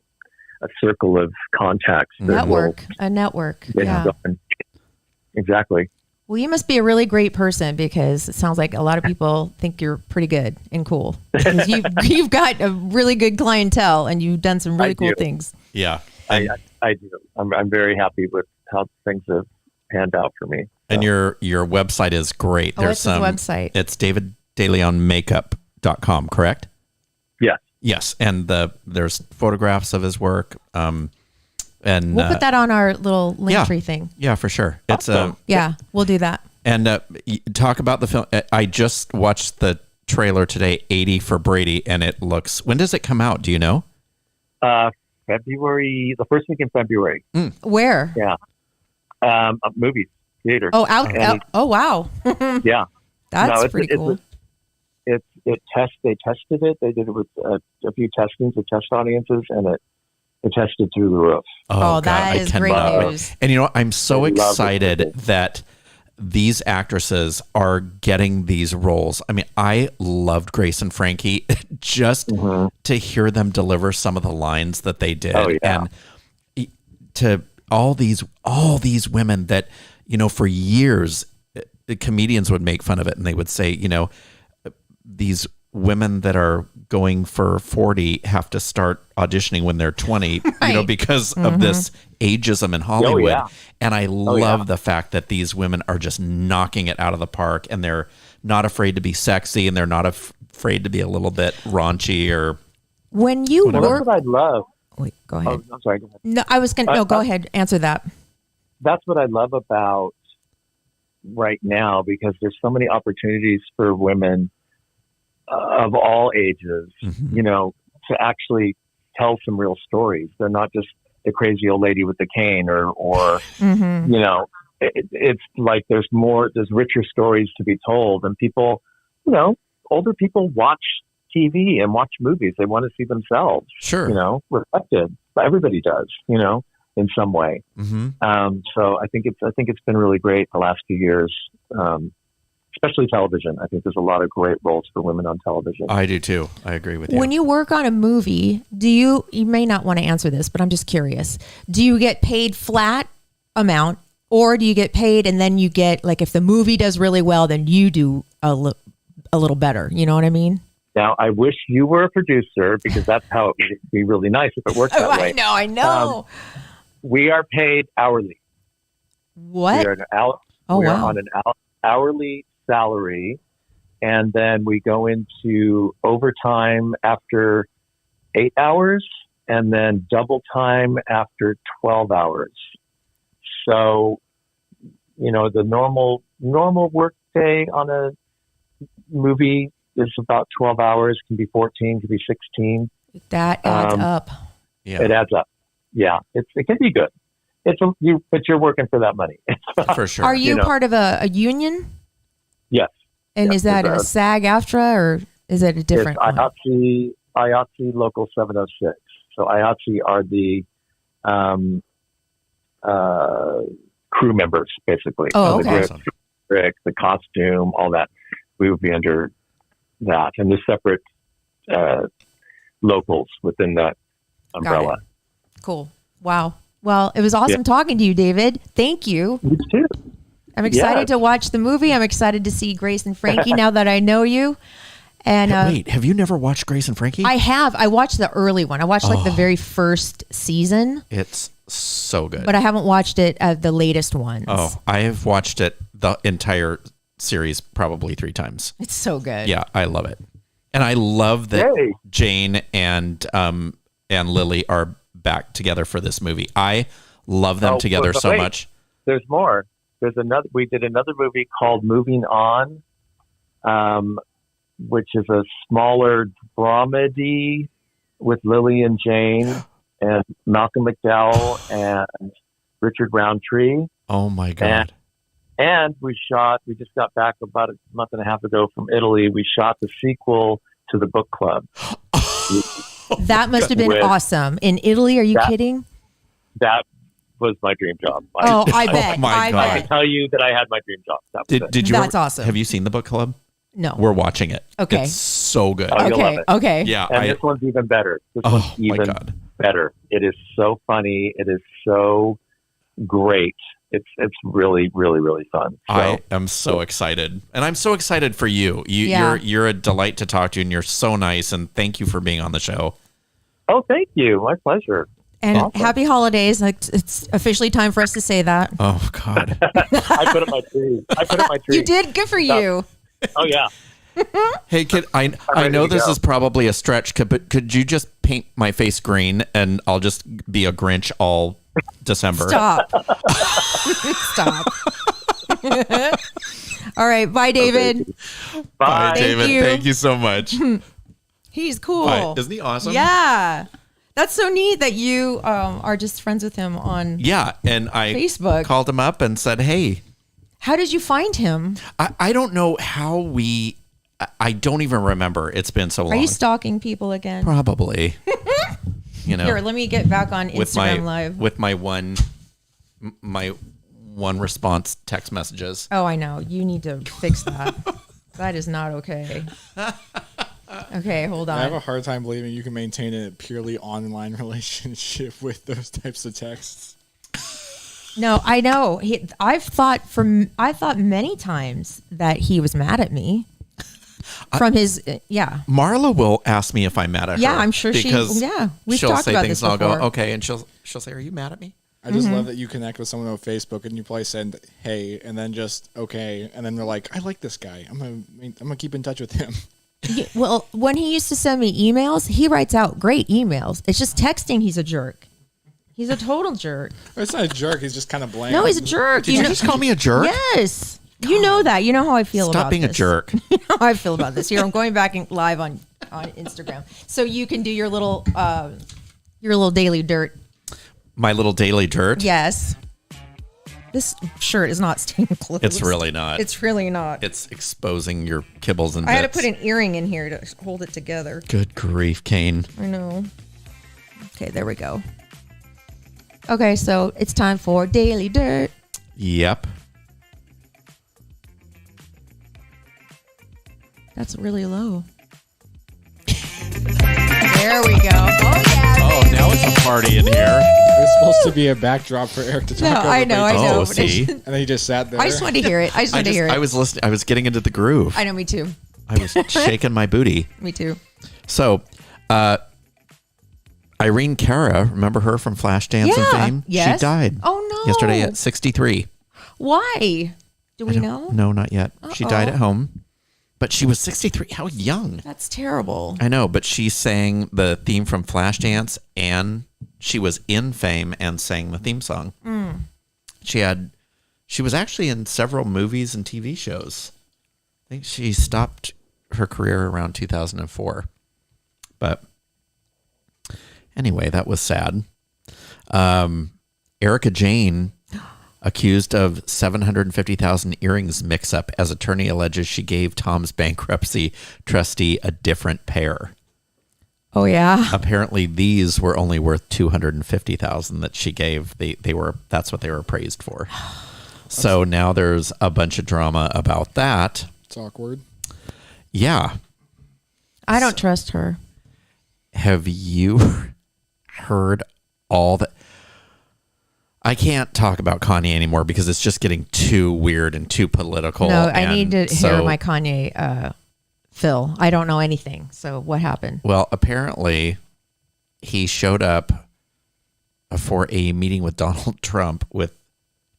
circle of contacts. A network. Yeah. Exactly. Well, you must be a really great person, because it sounds like a lot of people think you're pretty good and cool. Because you've got a really good clientele, and you've done some really cool things. Yeah. I do. I'm very happy with how things have panned out for me. And your website is great. What's his website? It's daviddeleonmakeup.com, correct? Yes. Yes. And there's photographs of his work. And we'll put that on our little link tree thing. Yeah, for sure. Awesome. It's we'll do that. And talk about the film. I just watched the trailer today, 80 for Brady, and it looks. When does it come out? Do you know? February, the first week in February. Where? Yeah. Movies, theater. Oh, oh, wow. Yeah. That's pretty cool. They tested it. They did it with a few testings of test audiences, and it tested through the roof. Oh, that is great news. And I'm so excited that these actresses are getting these roles. I mean, I loved Grace and Frankie just to hear them deliver some of the lines that they did. Oh, yeah. And to all these women that, for years, the comedians would make fun of it, and they would say, these women that are going for 40 have to start auditioning when they're 20, right. Because of this ageism in Hollywood. Oh, yeah. And I love the fact that these women are just knocking it out of the park, and they're not afraid to be sexy, and they're not afraid to be a little bit raunchy or when you whatever. work. That's what I love. Wait, go ahead. Oh, I'm sorry. Go ahead. No, I was going to, no, go ahead. Answer that. That's what I love about right now, because there's so many opportunities for women of all ages, to actually tell some real stories. They're not just the crazy old lady with the cane or it's like there's richer stories to be told, and people, older people watch TV and watch movies. They want to see themselves, reflected. Everybody does, in some way. So I think it's been really great the last few years. Especially television. I think there's a lot of great roles for women on television. I do too. I agree with you. When you work on a movie, you may not want to answer this, but I'm just curious. Do you get paid flat amount, or do you get paid and then you get, like, if the movie does really well, then you do a little better? You know what I mean? Now, I wish you were a producer, because that's how it would be really nice if it works that way. I know. We are paid hourly. What? We are on an hourly salary, and then we go into overtime after 8 hours, and then double time after 12 hours. So, the normal work day on a movie is about 12 hours, can be 14, can be 16. That adds up. Yeah. It adds up. Yeah, it can be good. But you're working for that money. For sure. Are you part of a union? Yes. And is that a SAG-AFTRA, or is it a different one? IATSE Local 706. So IATSE are the crew members, basically. Oh, The okay. grip, trick, the costume, all that. We would be under that, and there's separate locals within that umbrella. Cool. Wow. Well, it was awesome talking to you, David. Thank you. You too. I'm excited to watch the movie. I'm excited to see Grace and Frankie now that I know you. And Wait, have you never watched Grace and Frankie? I have. I watched the early one. I watched like the very first season, It's so good. but I haven't watched it the latest ones. Oh, I have watched it, the entire series, probably 3 times. It's so good. Yeah, I love it. And I love that Yay. Jane and Lily are back together for this movie. I love them together but so wait, much. There's more. We did another movie called Moving On, which is a smaller dramedy with Lily and Jane and Malcolm McDowell and Richard Roundtree. Oh my God. And we just got back about a month and a half ago from Italy. We shot the sequel to the book club. That must have been With- awesome. In Italy, are you kidding? That was my dream job. I bet. my I God. I bet. can tell you that I had my dream job. That was it. Did you That's awesome. Have you seen the book club? No. We're watching it. Okay. It's so good. Oh, you'll love Okay. it. Okay. Yeah. And this one's even better. This one's Oh my even God. better. It is so funny. It is so great. It's really, really, really fun. So, I am so excited, and I'm so excited for you. Yeah. You're a delight to talk to, and you're so nice. And thank you for being on the show. oh, thank you. My pleasure. And Awesome. happy holidays. Like, it's officially time for us to say that. Oh God. I put up my tree. You did. Good for you. Oh, yeah. Hey, I ready know to this go. is probably a stretch, but could you just paint my face green, and I'll just be a Grinch all December? Stop. Stop. All right. Bye, David. Bye. Thank David. you. Thank you so much. He's cool. Bye. Isn't he awesome? Yeah. That's so neat that you are just friends with him on. Yeah, and I Facebook. called him up and said, "Hey, How did you find him? I don't know how we. I don't even remember. It's been so long. Are you stalking people again? Probably. You know, Here, let me get back on with Instagram Live. with my one response text messages. Oh, I know. You need to fix that. That is not okay. Okay, hold I have a on. hard time believing you can maintain a purely online relationship with those types of texts. No, I know. I've thought many times that he was mad at me from his yeah. Marla will ask me if I'm mad at her. Yeah, I'm sure because we've she'll talked say about things this and I'll before. go, okay, and she'll say, "Are you mad at me?" I just love that you connect with someone on Facebook and you probably send hey and then just okay and then they're like, I like this guy. I'm gonna keep in touch with him. Yeah, well, when he used to send me emails, he writes out great emails. It's just texting. He's a jerk. He's a total jerk. It's not a jerk. He's just kind of blank. No, he's a jerk. Did you just call me a jerk? Yes. You know that. You know how I feel about this. Stop being a jerk. You know how I feel about this. Here, I'm going back live on Instagram. So you can do your little daily dirt. My little daily dirt. Yes. This shirt is not staying closed. It's really not. It's really not. It's exposing your kibbles and I had to bits. put an earring in here to hold it together. Good grief, Cain. I know. Okay, there we go. Okay, so it's time for Daily Dirt. Yep. That's really low. There we go. Oh, yeah. Oh, now it's a party in here. It's supposed to be a backdrop for Eric to talk No, over. I know, I know. Oh, see. And then he just sat there. I just wanted to hear it. I just wanted to hear it. I was listening. I was getting into the groove. I know, me too. I was shaking my booty. Me too. So, Irene Cara, remember her from Flashdance and Fame? Yes. She died. Oh, no. Yesterday at 63. Why? Do we know? No, not yet. She died Uh-oh. at home. But she was 63. How young. That's terrible. I know, but she sang the theme from Flashdance, and she was in Fame and sang the theme song. She was actually in several movies and TV shows. I think she stopped her career around 2004. But anyway, that was sad. Erica Jane, accused of 750,000 earrings mix-up, as attorney alleges she gave Tom's bankruptcy trustee a different pair. Oh yeah. Apparently, these were only worth $250,000 that she gave. That's what they were appraised for. So now there's a bunch of drama about that. It's awkward. Yeah. I don't trust her. Have you heard all that? I can't talk about Kanye anymore because it's just getting too weird and too political. No, I need to so, hear my Kanye fill. I don't know anything. So what happened? Well, apparently he showed up for a meeting with Donald Trump with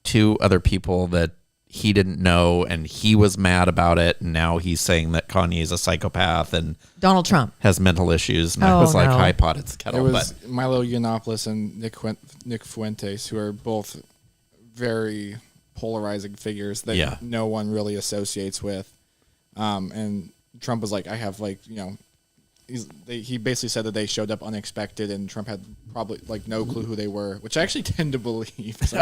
2 other people that he didn't know, and he was mad about it. And now he's saying that Kanye is a psychopath and Donald Trump has mental issues. And I was like, hi, pot, it's It kettle. was But Milo Yiannopoulos and Nick Fuentes, who are both very polarizing figures that no one really associates with. And Trump was like, I have he basically said that they showed up unexpected, and Trump had probably no clue who they were, which I actually tend to believe. So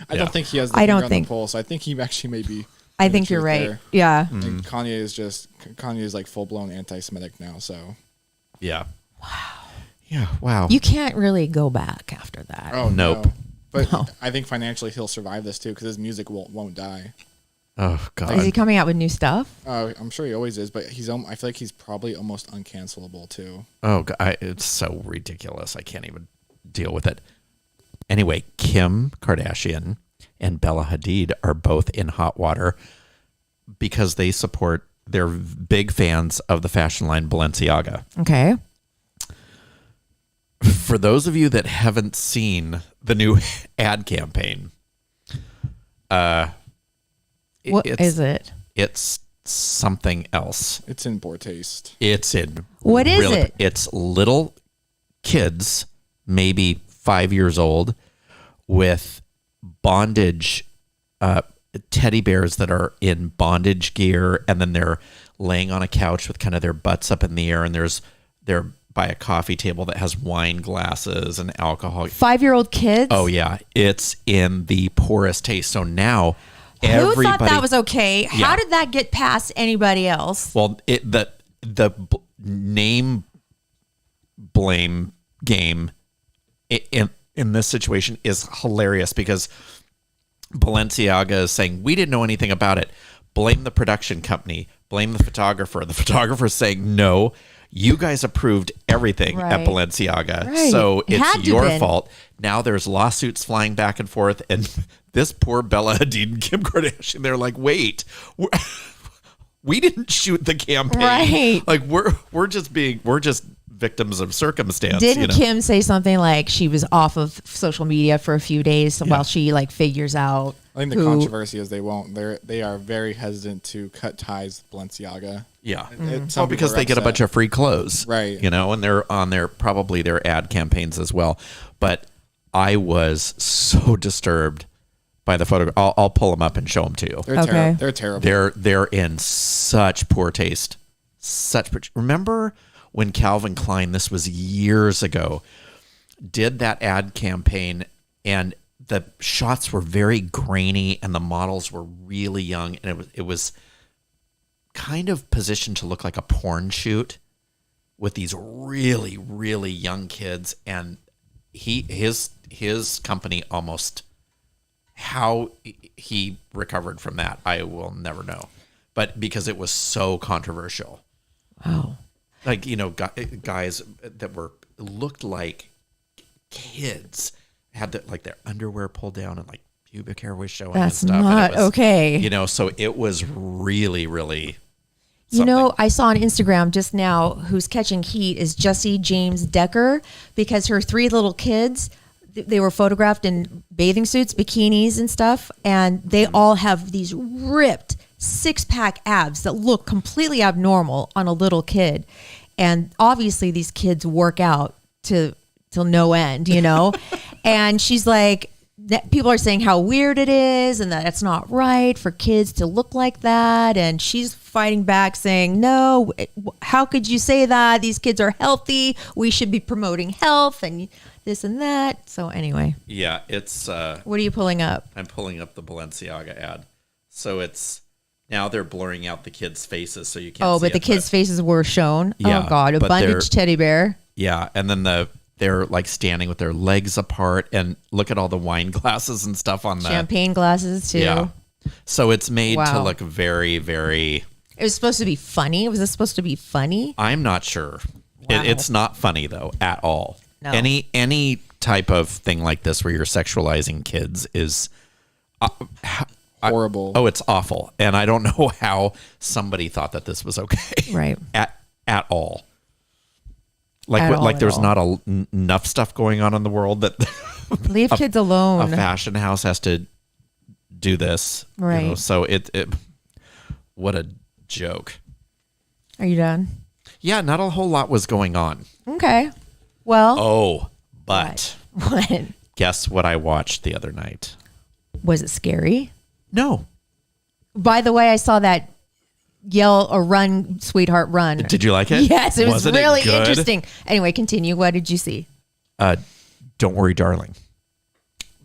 I don't think he has the finger on the pulse. I think he actually may be. I think you're right. There. Yeah. And Kanye is like full blown anti-Semitic now. So. Yeah. Wow. Yeah. Wow. You can't really go back after that. Oh nope. No. But I think financially he'll survive this too because his music won't die. Oh God. Is he coming out with new stuff? I'm sure he always is, but I feel like he's probably almost uncancelable too. Oh God, it's so ridiculous. I can't even deal with it. Anyway, Kim Kardashian and Bella Hadid are both in hot water because they're big fans of the fashion line Balenciaga. Okay. For those of you that haven't seen the new ad campaign, what is it? It's something else. It's in poor taste. What is it? It's little kids, maybe 5 years old, with bondage teddy bears that are in bondage gear, and then they're laying on a couch with kind of their butts up in the air, and they're by a coffee table that has wine glasses and alcohol. 5-year-old kids? Oh yeah, it's in the poorest taste. So now everybody, who thought that was okay? Yeah. How did that get past anybody else? Well, the name blame game in this situation is hilarious because Balenciaga is saying we didn't know anything about it. Blame the production company. Blame the photographer. The photographer is saying no. You guys approved everything at Balenciaga, so it's your fault. Now there's lawsuits flying back and forth, and this poor Bella Hadid and Kim Kardashian, they're like, wait, we didn't shoot the campaign. Right. Like we're just victims of circumstance. Didn't Kim say something like she was off of social media for a few days while she figures out? I think the controversy is they are very hesitant to cut ties with Balenciaga. Yeah. Well, because they get a bunch of free clothes. Right. And they're on probably their ad campaigns as well. But I was so disturbed by the photo. I'll pull them up and show them to you. They're terrible. They're in such poor taste. Remember when Calvin Klein, this was years ago, did that ad campaign, and the shots were very grainy and the models were really young, and it was kind of positioned to look like a porn shoot with these really, really young kids, and his company almost, how he recovered from that, I will never know. But because it was so controversial. Wow. Guys that looked like kids had their underwear pulled down and pubic hair was showing. That's and stuff. not and it was, okay. So it was really, really something. I saw on Instagram just now who's catching heat is Jessie James Decker, because her 3 little kids, they were photographed in bathing suits, bikinis and stuff, and they all have these ripped 6-pack abs that look completely abnormal on a little kid. And obviously these kids work out till no end, and she's like, people are saying how weird it is and that it's not right for kids to look like that. And she's fighting back saying, no, how could you say that? These kids are healthy. We should be promoting health and this and that. So anyway. Yeah, it's... what are you pulling up? I'm pulling up the Balenciaga ad. So it's... Now they're blurring out the kids' faces so you can't see but the kids' faces were shown. Yeah, oh, God. A bondage teddy bear. Yeah, and then they're like standing with their legs apart, and look at all the wine glasses and stuff on the champagne glasses too. Yeah. So it's made to Wow. look very, very. It was supposed to be funny. Was this supposed to be funny? I'm not sure. Wow. It's not funny though at all. No. Any type of thing like this where you're sexualizing kids is Horrible. it's awful, and I don't know how somebody thought that this was okay. Right. At all. Like At all, like at there's all. not enough stuff going on in the world that Leave kids alone. a fashion house has to do this. Right. So it what a joke. Are you done? Yeah, not a whole lot was going on. Okay. Well, Oh, but what? guess what I watched the other night? Was it scary? No. By the way, I saw that yell or run, sweetheart, run. Did you like it? Yes, it was Wasn't it really good? interesting. Anyway, continue. What did you see? Don't worry, darling.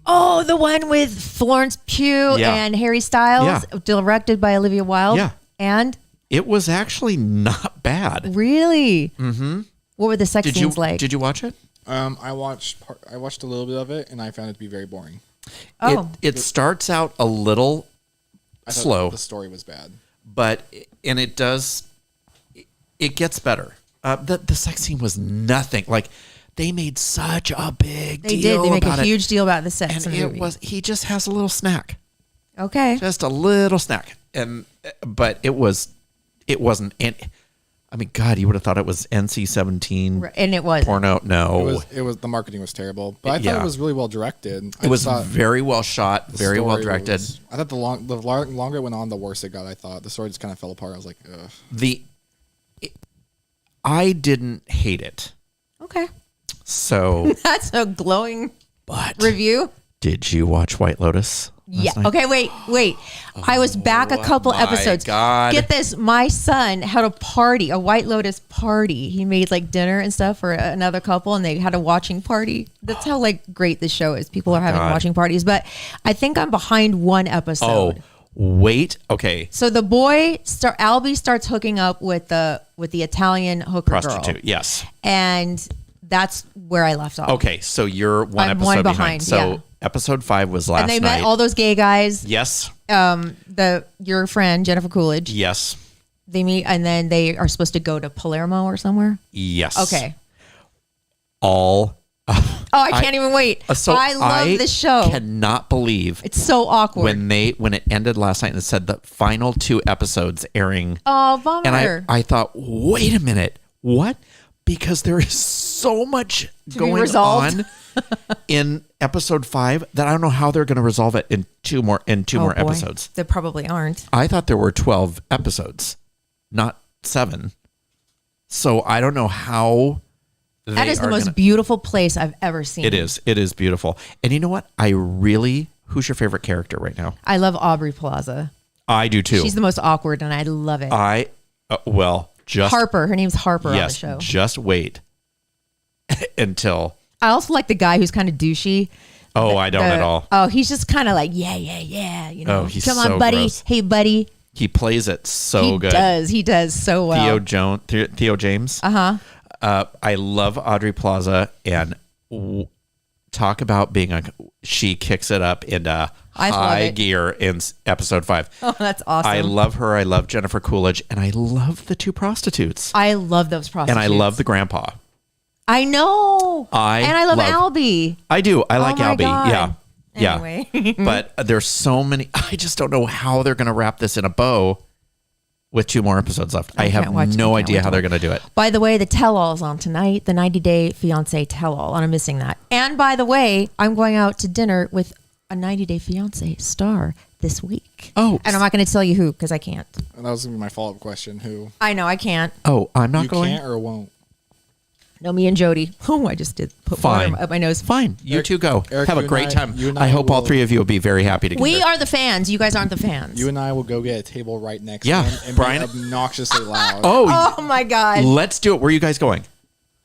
Oh, the one with Florence Pugh Yeah. and Harry Styles, directed by Olivia Wilde. Yeah. And It was actually not bad. really, what were the sex Did you scenes like? Did you watch it? I watched a little bit of it, and I found it to be very boring. Oh, It starts out a little I thought slow, The story was bad. but it gets better. The sex scene was nothing. Like they made such a big they deal did. They make about a it. huge deal about the sex And in the it movie. was he just has a little snack. Okay. Just a little snack. But it wasn't I mean, God, you would have thought it was NC-17 And it was. porno. No. It was the marketing was terrible, but I thought Yeah. it was really well directed. It was very well shot, The very well story directed. was- I thought the longer it went on, the worse it got. I thought the story just kind of fell apart. I was like, ugh. I didn't hate it. Okay. So, That's a glowing but review. did you watch White Lotus? Yeah. last night? Okay. Wait. I was back a couple my episodes. God. Get this. My son had a party, a White Lotus party. He made like dinner and stuff for another couple, and they had a watching party. That's how like great this show is. People are having God. watching parties. But I think I'm behind one Oh, episode. wait. Okay. So the boy, Albie starts hooking up with the Italian hooker Prostitute. girl, Yes. and that's where I left off. Okay. So you're one I'm episode one behind. behind, So yeah. episode 5 was last And they night. met all those gay guys. Yes. Your friend Jennifer Coolidge. Yes. They meet, and then they are supposed to go to Palermo or somewhere. Yes. Okay. All. Oh, I can't even wait. So I love this show. Cannot believe It's so awkward. when it ended last night and it said the final 2 episodes airing. Oh, bummer. And I thought, wait a minute, what? Because there is so much be going resolved. on in episode 5 that I don't know how they're going to resolve it in two more Oh, boy. episodes. There probably aren't. I thought there were 12 episodes, not 7. So I don't know how. That is the most beautiful place I've ever seen. It is. It is beautiful. And you know what? Who's your favorite character right now? I love Aubrey Plaza. I do too. She's the most awkward, and I love it. Just Harper. Her name's Harper on the yes, show. just wait until. I also like the guy who's kind of douchey. Oh, I don't at all. Oh, he's just kind of like, yeah. You know, Oh, he's come so on, buddy. gross. Hey, buddy. He plays it so He good. He does so well. Theo James. I love Audrey Plaza, and talk about being she kicks it up into I love high it. gear in episode 5. Oh, that's awesome. I love her. I love Jennifer Coolidge, and I love the 2 prostitutes. I love those prostitutes. And I love the grandpa. I know. And I love Albie. I do. I like my Albie. God. Yeah. Yeah. Anyway. But there's so many. I just don't know how they're going to wrap this in a bow with 2 more episodes left. I have no idea how they're going to do it. By the way, the tell-all's on tonight, the 90 Day Fiancé tell-all, and I'm missing that. And by the way, I'm going out to dinner with a 90 Day Fiancé star this week. Oh. And I'm not going to tell you who, because I can't. And that was gonna be my follow up question. Who I know, I can't. Oh, I'm not you going. can't or won't? No, me and Jody. Oh, I just did put Fine. water up my nose. Fine. You Eric- 2 go. Eric, Have a you great and I- time. you and I I hope all will- 3 of you will be very happy together. We are the fans. You guys aren't the fans. You and I will go get a table right next Yeah, to him and Bryan- be obnoxiously loud. Oh, Oh my God. let's do it. Where are you guys going?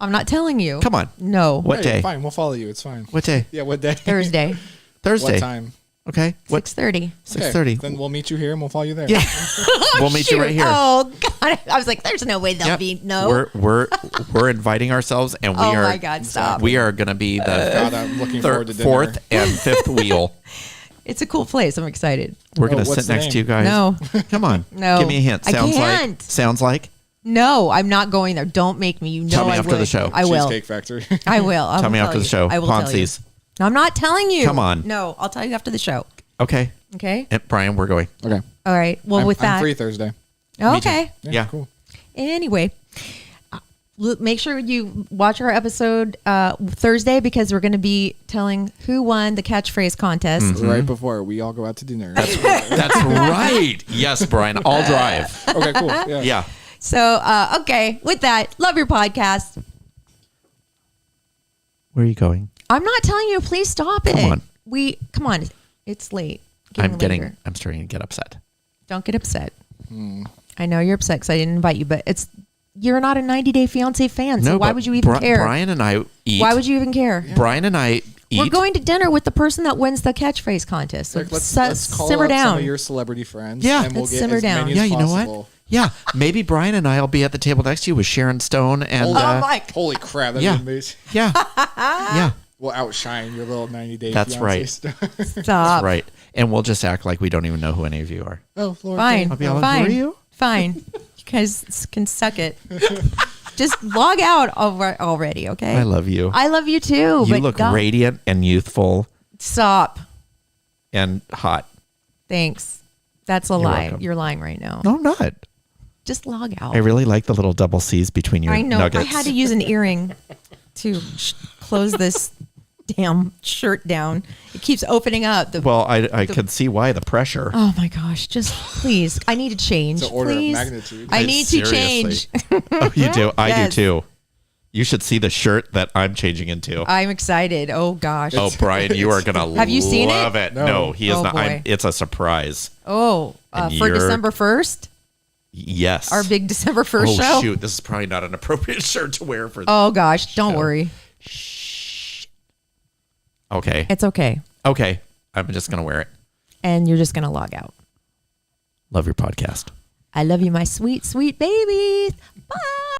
I'm not telling you. Come on. No. What Hey, day? Fine, we'll follow you. It's fine. What day? Yeah, what day? Thursday. Thursday. What time? Okay. What? 6:30. 6:30. Then we'll meet you here and we'll follow you there. Yeah. We'll meet you right here. Oh God! I was like, "There's no way they'll be no." We're inviting ourselves, and we are. Oh my God! Stop. We are going to be the God, I'm looking forward to dinner. fourth and fifth wheel. It's a cool place. I'm excited. We're going to what's sit the next name? to you guys. No. Come on. No. Give me a hint. I Sounds can't. like. Sounds like. No, I'm not going there. Don't make me. You know Tell me I after would. the show. I will. Cheesecake Factory. I will. I Tell will me after you. the show. I will tell you. Ponzi's. No, I'm not telling you. Come on. No, I'll tell you after the show. Okay. Okay. And Bryan, we're going. Okay. All right. Well, with that. I'm free Thursday. Okay. Yeah. Cool. Anyway, make sure you watch our episode Thursday because we're going to be telling who won the catchphrase contest. Mm-hmm. Right before we all go out to dinner. That's right. Yes, Bryan. I'll drive. Okay, cool. Yeah. Yeah. So, okay. With that, love your podcast. Where are you going? I'm not telling you. Please stop it. Come on. Come on. It's late. I'm later. starting to get upset. Don't get upset. I know you're upset because I didn't invite you, but you're not a 90 Day Fiance fan, so why but would you even care? Bryan and I eat. Why would you even care? Bryan and I eat. We're going to dinner with the person that wins the catchphrase contest. So Like, let's call simmer out down. some of your celebrity friends. Yeah. And we'll Let's get simmer as down. many Yeah, as you know possible. what? Yeah, maybe Bryan and I will be at the table next to you with Sharon Stone and. Holy crap. That'd yeah. be amazing. Yeah. Yeah. We'll outshine your little 90 Day That's Fiance right. stuff. Stop. That's right. And we'll just act like we don't even know who any of you are. Oh, Lord. Fine. I'll be all like, Fine. who are you? Fine. You guys can suck it. Just log out already, okay? I love you. I love you too. You but look God, radiant and youthful Stop. and hot. Thanks. That's a lie. welcome. You're lying right now. No, I'm not. Just log out. I really like the little double C's between your I know. nuggets. I had to use an earring to close this damn shirt down. It keeps opening up. Well, I could see why the pressure. Oh my gosh! Just please, I need to change. It's an order of please, magnitude. I need to Seriously. change. Oh, you do? I Yes. do too. You should see the shirt that I'm changing into. I'm excited. Oh gosh. Oh, Bryan, you are gonna Have you seen it? love it. No. No, he is Oh, not. boy. It's a surprise. Oh, And for you're- December 1st, Yes. our big December 1st Oh show. shoot! This is probably not an appropriate shirt to wear for. Oh gosh, don't Show. worry. Okay. It's okay, Okay. I'm just gonna wear it. and you're just gonna log out. Love your podcast. I love you, my sweet, sweet babies. Bye.